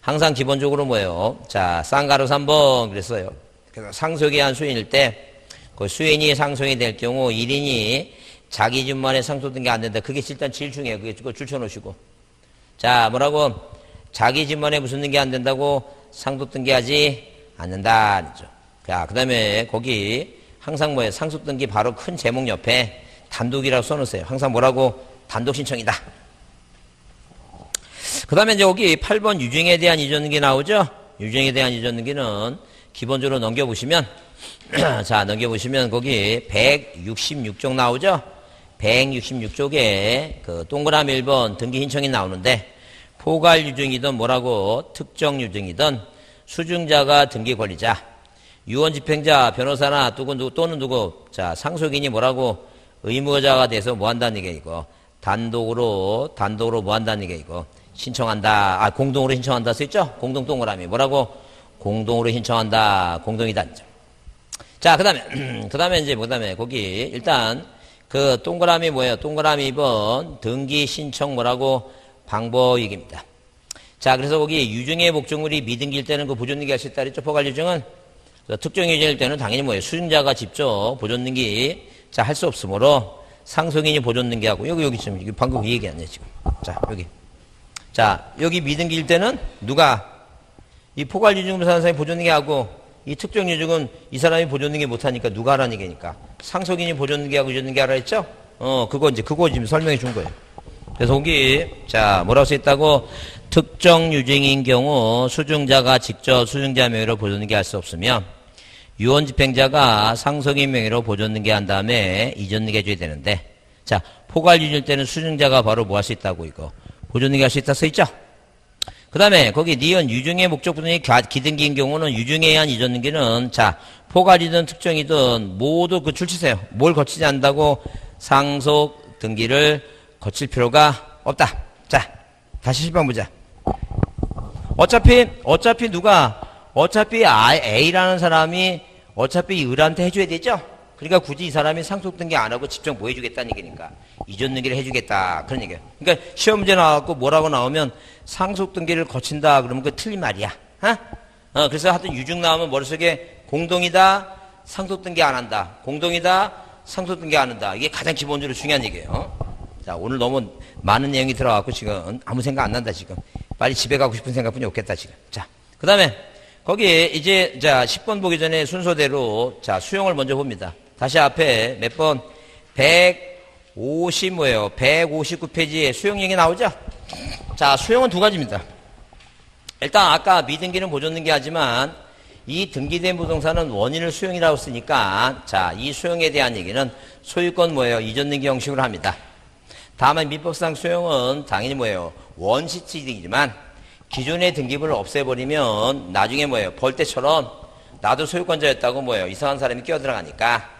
항상 기본적으로 뭐예요? 자, 쌍가루 3번 그랬어요. 그래서 상속에 한 수인일 때, 그 수인이 상속이 될 경우 1인이 자기 집만에 상속 등기 안 된다. 그게 일단 제일 중요해요. 그거 줄쳐놓으시고. 자, 뭐라고? 자기 집만에 무슨 등기 안 된다고 상속 등기하지 않는다. 자, 그 다음에 거기 항상 뭐예요? 상속 등기 바로 큰 제목 옆에 단독이라고 써놓으세요. 항상 뭐라고? 단독 신청이다. 그 다음에 이제 여기 8번 유증에 대한 이전 등기 나오죠? 유증에 대한 이전 등기는 기본적으로 넘겨보시면, 자, 넘겨보시면 거기 166쪽 나오죠? 166쪽에 그 동그라미 1번 등기 신청이 나오는데, 포괄 유증이든 뭐라고 특정 유증이든 수증자가 등기 권리자, 유언 집행자, 변호사나 또는 누구, 자, 상속인이 뭐라고 의무자가 돼서 뭐 한다는 게 이거. 단독으로 뭐 한다는 게 이거. 신청한다. 공동으로 신청한다 써있죠? 공동 동그라미. 뭐라고? 공동으로 신청한다. 공동이다. 자, 그 다음에 이제 거기 일단 그 동그라미 뭐예요? 동그라미 2번 등기 신청 뭐라고? 방법 얘기입니다. 자, 그래서 거기 유증의 목적물이 미등기일 때는 그 보존등기 할 수 있다 그랬죠? 포괄 유증은. 특정 유증일 때는 당연히 뭐예요? 수증자가 직접 보존등기 자, 할 수 없으므로 상속인이 보존등기하고 여기 지금 방금 그 얘기 아니에요, 지금. 자, 여기. 자, 여기 미등기일 때는 누가 이 포괄 유증 사는 사람이 보존등기하고 이 특정 유증은 이 사람이 보존등기 못하니까 누가 하라는 얘기니까 상속인이 보존등기하고 유증등기 하라 했죠? 그거 지금 설명해 준 거예요. 그래서 거기 자, 뭐라고 써 있다고? 특정 유증인 경우 수증자가 직접 수증자 명의로 보존등기 할 수 없으면 유언 집행자가 상속인 명의로 보존등기 한 다음에 이전등기 해줘야 되는데, 자, 포괄 유증일 때는 수증자가 바로 뭐 할 수 있다고 이거. 보존등기 할 수 있다 써있죠? 그 다음에 거기 니은 유증의 목적 부분이 기등기인 경우는 유증에 의한 이전 등기는 자, 포괄이든 특정이든 모두 그 줄치세요. 뭘 거치지 않는다고? 상속 등기를 거칠 필요가 없다. 자, 다시 10번 보자. 어차피 누가? 어차피 A라는 사람이 어차피 을한테 해줘야 되죠? 그러니까 굳이 이 사람이 상속 등기 안 하고 직접 뭐 해주겠다는 얘기니까. 이전 등기를 해주겠다. 그런 얘기예요. 그러니까 시험 문제 나와갖고 뭐라고 나오면 상속 등기를 거친다. 그러면 그 틀린 말이야. 그래서 하여튼 유증 나오면 머릿속에 공동이다. 상속 등기 안 한다. 공동이다. 상속 등기 안 한다. 이게 가장 기본적으로 중요한 얘기예요. 자, 오늘 너무 많은 내용이 들어가고 지금 아무 생각 안 난다, 지금. 빨리 집에 가고 싶은 생각뿐이 없겠다, 지금. 자, 그 다음에 거기에 이제 자, 10번 보기 전에 순서대로 자, 수용을 먼저 봅니다. 다시 앞에 몇 번? 150 뭐예요? 159페이지에 수용 얘기 나오죠? 자, 수용은 두 가지입니다. 일단 아까 미등기는 보존등기 하지만 이 등기된 부동산은 원인을 수용이라고 쓰니까 자, 이 수용에 대한 얘기는 소유권 뭐예요? 이전등기 형식으로 합니다. 다만 민법상 수용은 당연히 뭐예요? 원시취득이지만 기존의 등기부를 없애버리면 나중에 뭐예요? 벌 때처럼 나도 소유권자였다고 뭐예요? 이상한 사람이 끼어들어가니까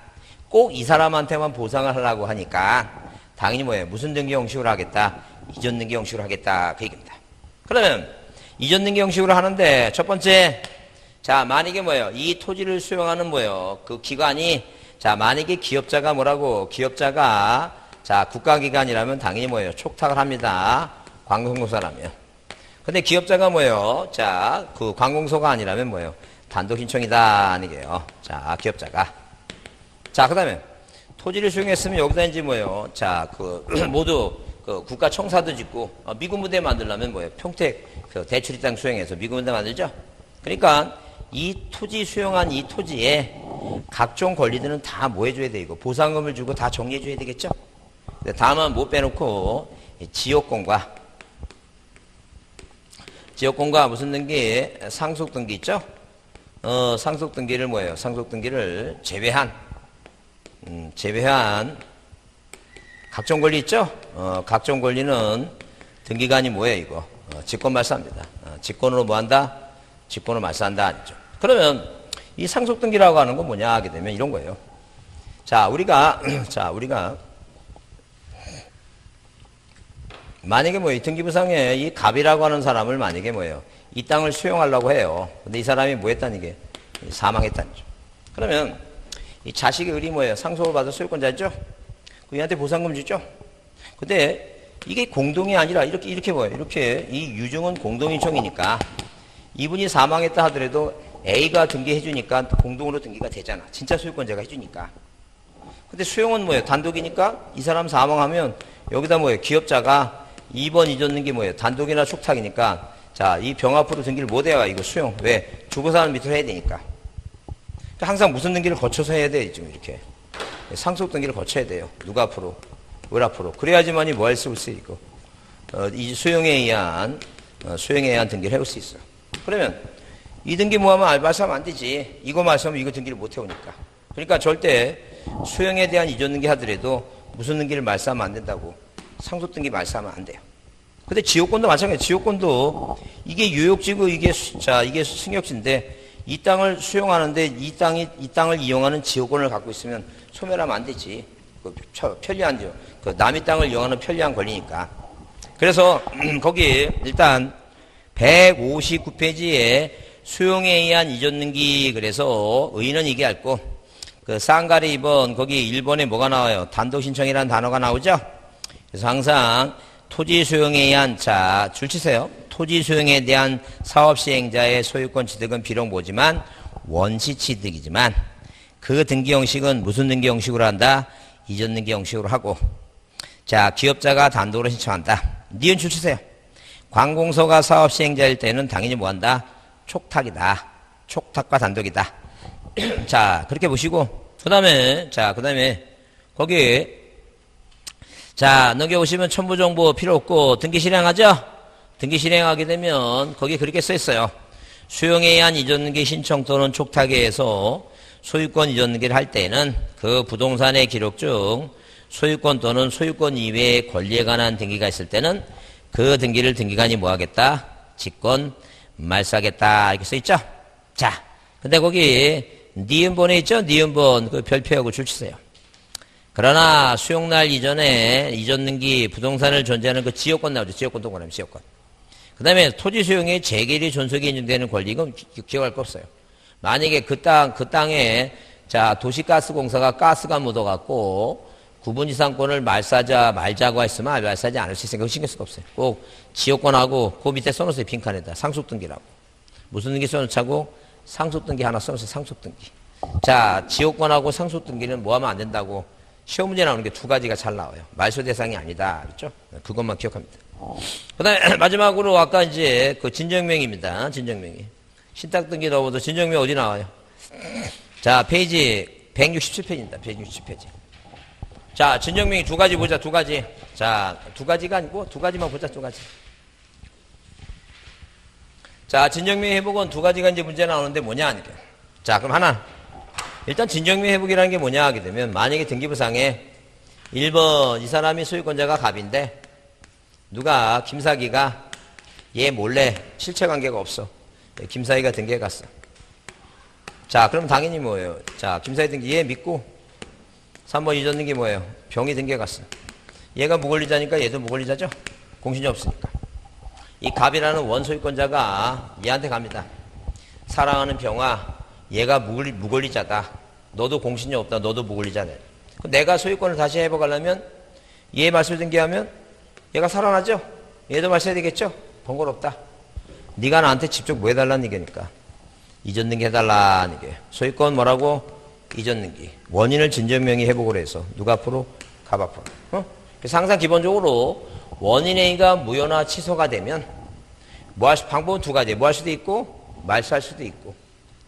꼭 이 사람한테만 보상을 하려고 하니까 당연히 뭐예요? 무슨 등기 형식으로 하겠다? 이전 등기 형식으로 하겠다. 그 얘기입니다. 그러면 이전 등기 형식으로 하는데 첫 번째 자, 만약에 뭐예요? 이 토지를 수용하는 뭐예요? 그 기관이 자, 만약에 기업자가 뭐라고? 기업자가 자, 국가기관이라면 당연히 뭐예요? 촉탁을 합니다. 관공서라면. 근데 기업자가 뭐예요? 자, 그 관공서가 아니라면 뭐예요? 단독 신청이다. 아니게요. 자, 기업자가. 자, 그 다음에 토지를 수용했으면 여기다 이제 뭐예요? 자, 모두 그 국가 청사도 짓고 미군 부대 만들려면 뭐예요? 평택 그 대출이 땅 수용해서 미군 부대 만들죠? 그러니까 이 토지 수용한 이 토지에 각종 권리들은 다 뭐 해줘야 돼? 이거 보상금을 주고 다 정리해줘야 되겠죠? 다만 못 빼놓고 지역공과 무슨 등기? 상속 등기 있죠? 상속 등기를 뭐예요? 상속 등기를 제외한 제외한 각종 권리 있죠? 각종 권리는 등기관이 뭐예요, 이거? 직권 말사합니다. 직권으로 뭐 한다? 직권으로 말사한다. 아니죠. 그러면 이 상속 등기라고 하는 건 뭐냐 하게 되면 이런 거예요. 자, 우리가 만약에 뭐예요? 등기부상에 이 갑이라고 하는 사람을 만약에 뭐예요? 이 땅을 수용하려고 해요. 근데 이 사람이 뭐 했다는 게? 사망했다는 거죠. 그러면 이 자식의 을이 뭐예요? 상속을 받을 소유권자죠? 그한테 보상금 주죠? 근데 이게 공동이 아니라 이렇게 뭐예요? 이렇게 이 유증은 공동인총이니까 이분이 사망했다 하더라도 A가 등기해주니까 공동으로 등기가 되잖아. 진짜 소유권자가 해주니까. 근데 수용은 뭐예요? 단독이니까 이 사람 사망하면 여기다 뭐예요? 기업자가 2번 잊었는 게 뭐예요? 단독이나 촉탁이니까 자, 이 병합으로 등기를 못 해요. 이거 수용. 왜? 주고 사는 밑으로 해야 되니까. 그러니까 항상 무슨 등기를 거쳐서 해야 돼? 지금 이렇게. 상속 등기를 거쳐야 돼요. 누가 앞으로? 을 앞으로. 그래야지만이 뭐 할 수 있고. 이 수용에 의한 등기를 해올 수 있어. 그러면 이 등기 뭐 하면 말소하면 안 되지. 이거 말소하면 이거 등기를 못 해오니까. 그러니까 절대 수용에 대한 이전 등기 하더라도 무슨 등기를 말소하면 안 된다고. 상속 등기 말소하면 안 돼요. 근데 지역권도 마찬가지예요. 지역권도 이게 유역지고 이게 승역지인데 이 땅을 수용하는데 이 땅을 이용하는 지역권을 갖고 있으면 소멸하면 안 되지. 편리한죠. 남의 땅을 이용하는 편리한 권리니까. 그래서 거기 일단 159페이지에 수용에 의한 이전 등기 그래서 의의는 이게 얇고 그 쌍가리 2번 거기 1번에 뭐가 나와요? 단독 신청이라는 단어가 나오죠? 그래서 항상 토지 수용에 의한 줄 치세요. 토지 수용에 대한 사업 시행자의 소유권 취득은 비록 뭐지만 원시 취득이지만 그 등기 형식은 무슨 등기 형식으로 한다? 이전 등기 형식으로 하고 자 기업자가 단독으로 신청한다. 니은 줄 치세요. 관공서가 사업 시행자일 때는 당연히 뭐 한다? 촉탁이다. 촉탁과 단독이다. 자 그렇게 보시고 그 다음에 거기 넘겨보시면 첨부정보 필요 없고 등기 실행하죠? 등기 실행하게 되면 거기 그렇게 써있어요. 수용에 의한 이전 등기 신청 또는 촉탁에 의해서 소유권 이전 등기를 할 때에는 그 부동산의 기록 중 소유권 또는 소유권 이외의 권리에 관한 등기가 있을 때는 그 등기를 등기관이 뭐 하겠다? 직권 말소하겠다. 이렇게 써있죠? 자, 근데 거기 니은번에 있죠? 니은번 그 별표하고 줄 치세요. 그러나 수용날 이전에 이전 등기 부동산을 존재하는 그 지역권 나오죠. 지역권 동그라미 지역권. 그 다음에 토지 수용의 재계리 존속이 인정되는 권리 이건 기억할 거 없어요. 만약에 그 땅에 도시가스공사가 가스가 묻어갖고 구분 이상권을 말자고 했으면 말사하지 않을 수 있으니까 그거 신경 쓸 거 없어요. 꼭 지역권하고 그 밑에 써놓으세요. 빈칸에다 상속등기라고. 무슨 등기 써놓자고? 상속등기 하나 써놓으세요. 상속등기. 자 지역권하고 상속등기는 뭐 하면 안 된다고? 시험 문제 나오는 게 두 가지가 잘 나와요. 말소 대상이 아니다. 그렇죠? 그것만 기억합니다. 그 다음에 마지막으로 아까 이제 그 진정명입니다. 진정명이. 신탁등기 넣어도 진정명 어디 나와요? 자, 페이지 167페이지입니다. 167페이지. 자, 진정명이 두 가지 보자, 두 가지. 자, 두 가지가 아니고 두 가지만 보자, 두 가지. 자, 진정명 회복은 두 가지가 이제 문제 나오는데 뭐냐, 하니까. 자, 그럼 하나. 일단 진정명 회복이라는 게 뭐냐 하게 되면 만약에 등기부상에 1번 이 사람이 소유권자가 갑인데 누가 김사기가 얘 몰래 실체관계가 없어. 김사기가 등기해 갔어. 자 그럼 당연히 뭐예요? 자 김사기 등기 얘 믿고 3번 이전 등기 뭐예요? 병이 등기해 갔어. 얘가 무권리자니까 얘도 무권리자죠? 공신이 없으니까. 이 갑이라는 원소유권자가 얘한테 갑니다. 사랑하는 병아 얘가 무권리자다. 너도 공신이 없다. 너도 무권리자네. 내가 소유권을 다시 회복하려면 얘 말소 등기하면 얘가 살아나죠? 얘도 말소해야 되겠죠? 번거롭다. 네가 나한테 직접 뭐 해달라는 얘기니까. 이전 등기 해달라는 얘기예요. 소유권 뭐라고? 이전 등기. 원인을 진정명의 회복을 해서 누가 앞으로? 갑 앞으로. 그래서 항상 기본적으로 원인의 의가 무효나 취소가 되면 방법은 두 가지. 뭐 할 수도 있고 말소할 수도 있고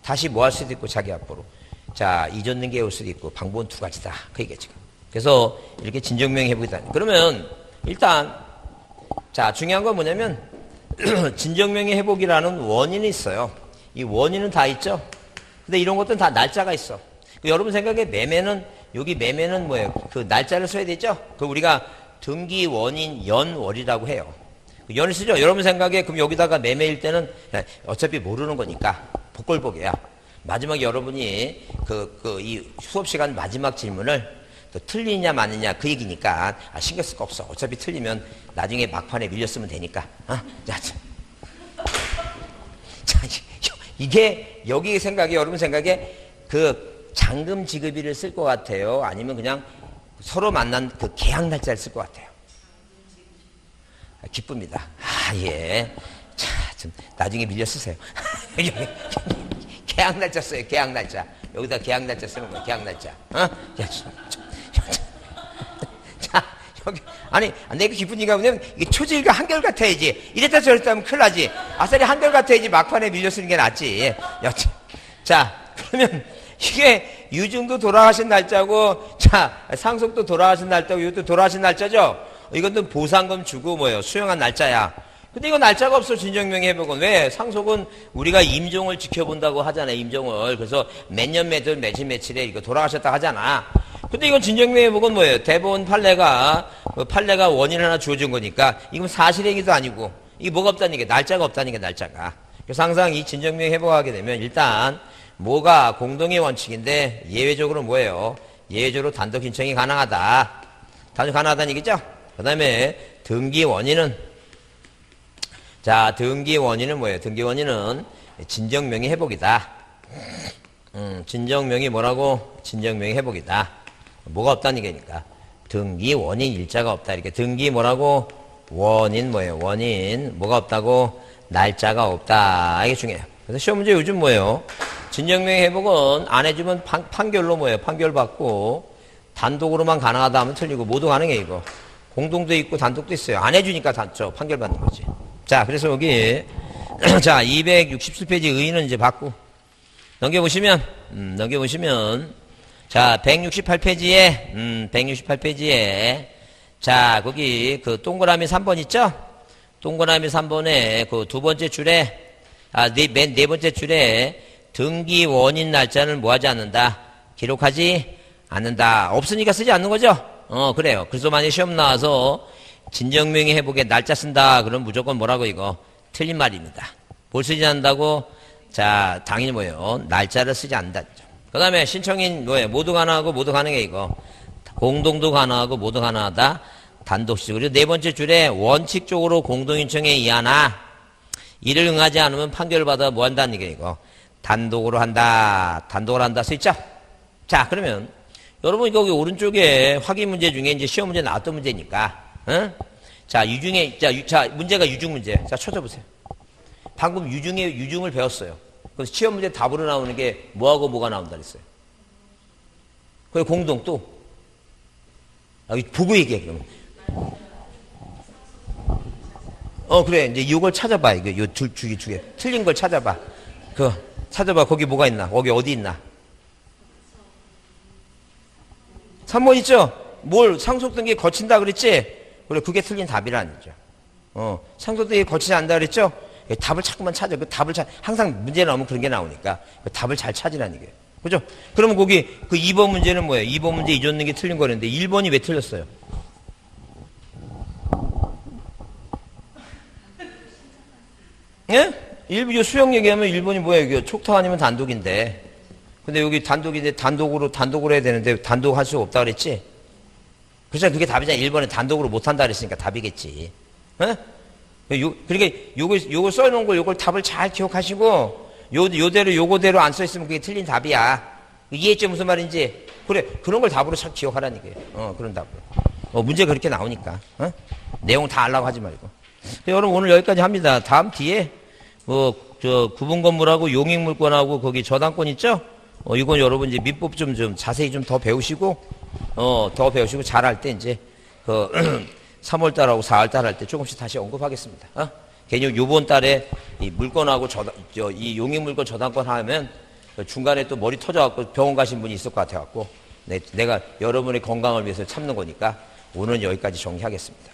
다시 뭐 할 수도 있고 자기 앞으로. 자, 이전 등기해 올 수도 있고 방법은 두 가지다. 그 얘기죠. 그래서 이렇게 진정명의 회복이다. 그러면 일단 자, 중요한 건 뭐냐면 진정명의 회복이라는 원인이 있어요. 이 원인은 다 있죠. 근데 이런 것들은 다 날짜가 있어. 여러분 생각에 매매는 여기 매매는 뭐예요? 그 날짜를 써야 되죠? 그 우리가 등기 원인 연월이라고 해요. 그 연을 쓰죠? 여러분 생각에 그럼 여기다가 매매일 때는 어차피 모르는 거니까 복골복이야. 마지막에 여러분이 이 수업 시간 마지막 질문을 또 틀리냐 마느냐 그 얘기니까 신경 쓸 거 없어. 어차피 틀리면 나중에 막판에 밀렸으면 되니까. 자, 이게 여기 생각에 여러분 생각에 그 잔금 지급일을 쓸 것 같아요? 아니면 그냥 서로 만난 그 계약 날짜를 쓸 것 같아요? 기쁩니다. 예. 자, 좀 나중에 밀려 쓰세요. 계약 날짜 써요. 계약 날짜. 여기다 계약 날짜 쓰는 거예요. 계약 날짜. 자, 여기 아니 내가 기쁜 이유가 뭐냐면 이게 초질과 한결 같아야지. 이랬다 저랬다 하면 큰일 나지. 아싸리 한결 같아야지 막판에 밀려 쓰는 게 낫지. 자, 그러면 이게 유증도 돌아가신 날짜고, 자, 상속도 돌아가신 날짜고, 이것도 돌아가신 날짜죠? 이것도 보상금 주고 뭐예요? 수령한 날짜야. 근데 이거 날짜가 없어, 진정명의회복은. 왜? 상속은 우리가 임종을 지켜본다고 하잖아요, 임종을. 그래서 몇 년 몇월 며칠에 이거 돌아가셨다 하잖아. 근데 이건 진정명의회복은 뭐예요? 대법원 판례가 원인 하나 주어진 거니까, 이건 사실행위도 아니고, 이게 뭐가 없다는 게, 날짜가 없다는 게, 날짜가. 그래서 항상 이 진정명의회복하게 되면 일단, 뭐가 공동의 원칙인데 예외적으로 뭐예요? 예외적으로 단독 신청이 가능하다. 단독 가능하다는 얘기죠? 그 다음에 등기 원인은 등기 원인은 뭐예요? 등기 원인은 진정명의 회복이다. 진정명의 뭐라고? 진정명의 회복이다. 뭐가 없다는 얘기니까. 등기 원인 일자가 없다. 이렇게 등기 뭐라고? 원인 뭐예요? 원인 뭐가 없다고? 날짜가 없다. 이게 중요해요. 그래서 시험 문제 요즘 뭐예요? 진정명의 회복은 안 해주면 판결로 뭐예요? 판결 받고 단독으로만 가능하다 하면 틀리고 모두 가능해 이거. 공동도 있고 단독도 있어요. 안 해주니까 판결 받는 거지. 자, 그래서 여기 자 267페이지 의의는 이제 받고 넘겨보시면 자 168페이지에 자 거기 그 동그라미 3번 있죠? 동그라미 3번에 그 두 번째 줄에 맨 네 번째 줄에 등기 원인 날짜는 뭐 하지 않는다? 기록하지 않는다. 없으니까 쓰지 않는 거죠? 그래요. 그래서 만약에 시험 나와서 진정명의 회복에 날짜 쓴다. 그럼 무조건 뭐라고 이거? 틀린 말입니다. 뭘 쓰지 않는다고? 자, 당연히 뭐예요? 날짜를 쓰지 않는다. 그 다음에 신청인 뭐예요? 모두 가능하고 모두 가능해 이거. 공동도 가능하고 모두 가능하다. 단독식. 그리고 네 번째 줄에 원칙적으로 공동신청에 의하나 이를 응하지 않으면 판결받아 뭐 한다는 얘기예요 이거. 단독으로 한다 써 있죠? 자, 그러면 여러분 거기 오른쪽에 확인 문제 중에 이제 시험 문제 나왔던 문제니까, 자 유중에 자 문제가 유중 문제. 자 쳐줘보세요. 방금 유중을 배웠어요. 그래서 시험 문제 답으로 나오는 게 뭐하고 뭐가 나온다 그랬어요. 그리고 공동 또 보고 얘기해 그러면. 그래 이제 이걸 찾아봐. 이거 요 두 개 틀린 걸 찾아봐. 찾아봐. 거기 뭐가 있나? 거기 어디 있나? 3번 있죠? 뭘 상속등기 거친다 그랬지? 그래, 그게 틀린 답이라는 거죠. 상속등기 거치지 않는다 그랬죠? 답을 자꾸만 찾아. 항상 문제 나오면 그런 게 나오니까 그 답을 잘 찾으라는 얘기예요. 그죠? 그러면 거기 그 2번 문제는 뭐예요? 2번 문제 잊었는 게 틀린 거랬는데 1번이 왜 틀렸어요? 예? 요 수형 얘기하면 1번이 뭐예요? 이게 촉탁 아니면 단독인데. 근데 여기 단독인데 단독으로 해야 되는데 단독 할 수 없다 그랬지? 그렇잖아. 그게 답이잖아. 1번에 단독으로 못 한다 그랬으니까 답이겠지. 예? 그러니까 요거 써놓은 걸 요걸 답을 잘 기억하시고 요거대로 안 써있으면 그게 틀린 답이야. 이해했죠? 무슨 말인지? 그래. 그런 걸 답으로 잘 기억하라는 얘기예요. 그런 답으로. 문제가 그렇게 나오니까. 내용 다 알라고 하지 말고. 여러분 오늘 여기까지 합니다. 다음 뒤에 구분 건물하고 용익 물건하고 거기 저당권 있죠? 이건 여러분 이제 민법 좀 자세히 좀 더 배우시고 잘할 때 이제 3월달하고 4월달 할 때 조금씩 다시 언급하겠습니다. 괜히 요번 달에 이 물건하고 이 용익 물건 저당권 하면 중간에 또 머리 터져갖고 병원 가신 분이 있을 것 같아갖고 내가 여러분의 건강을 위해서 참는 거니까 오늘은 여기까지 정리하겠습니다.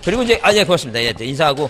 그리고 이제 고맙습니다. 인사하고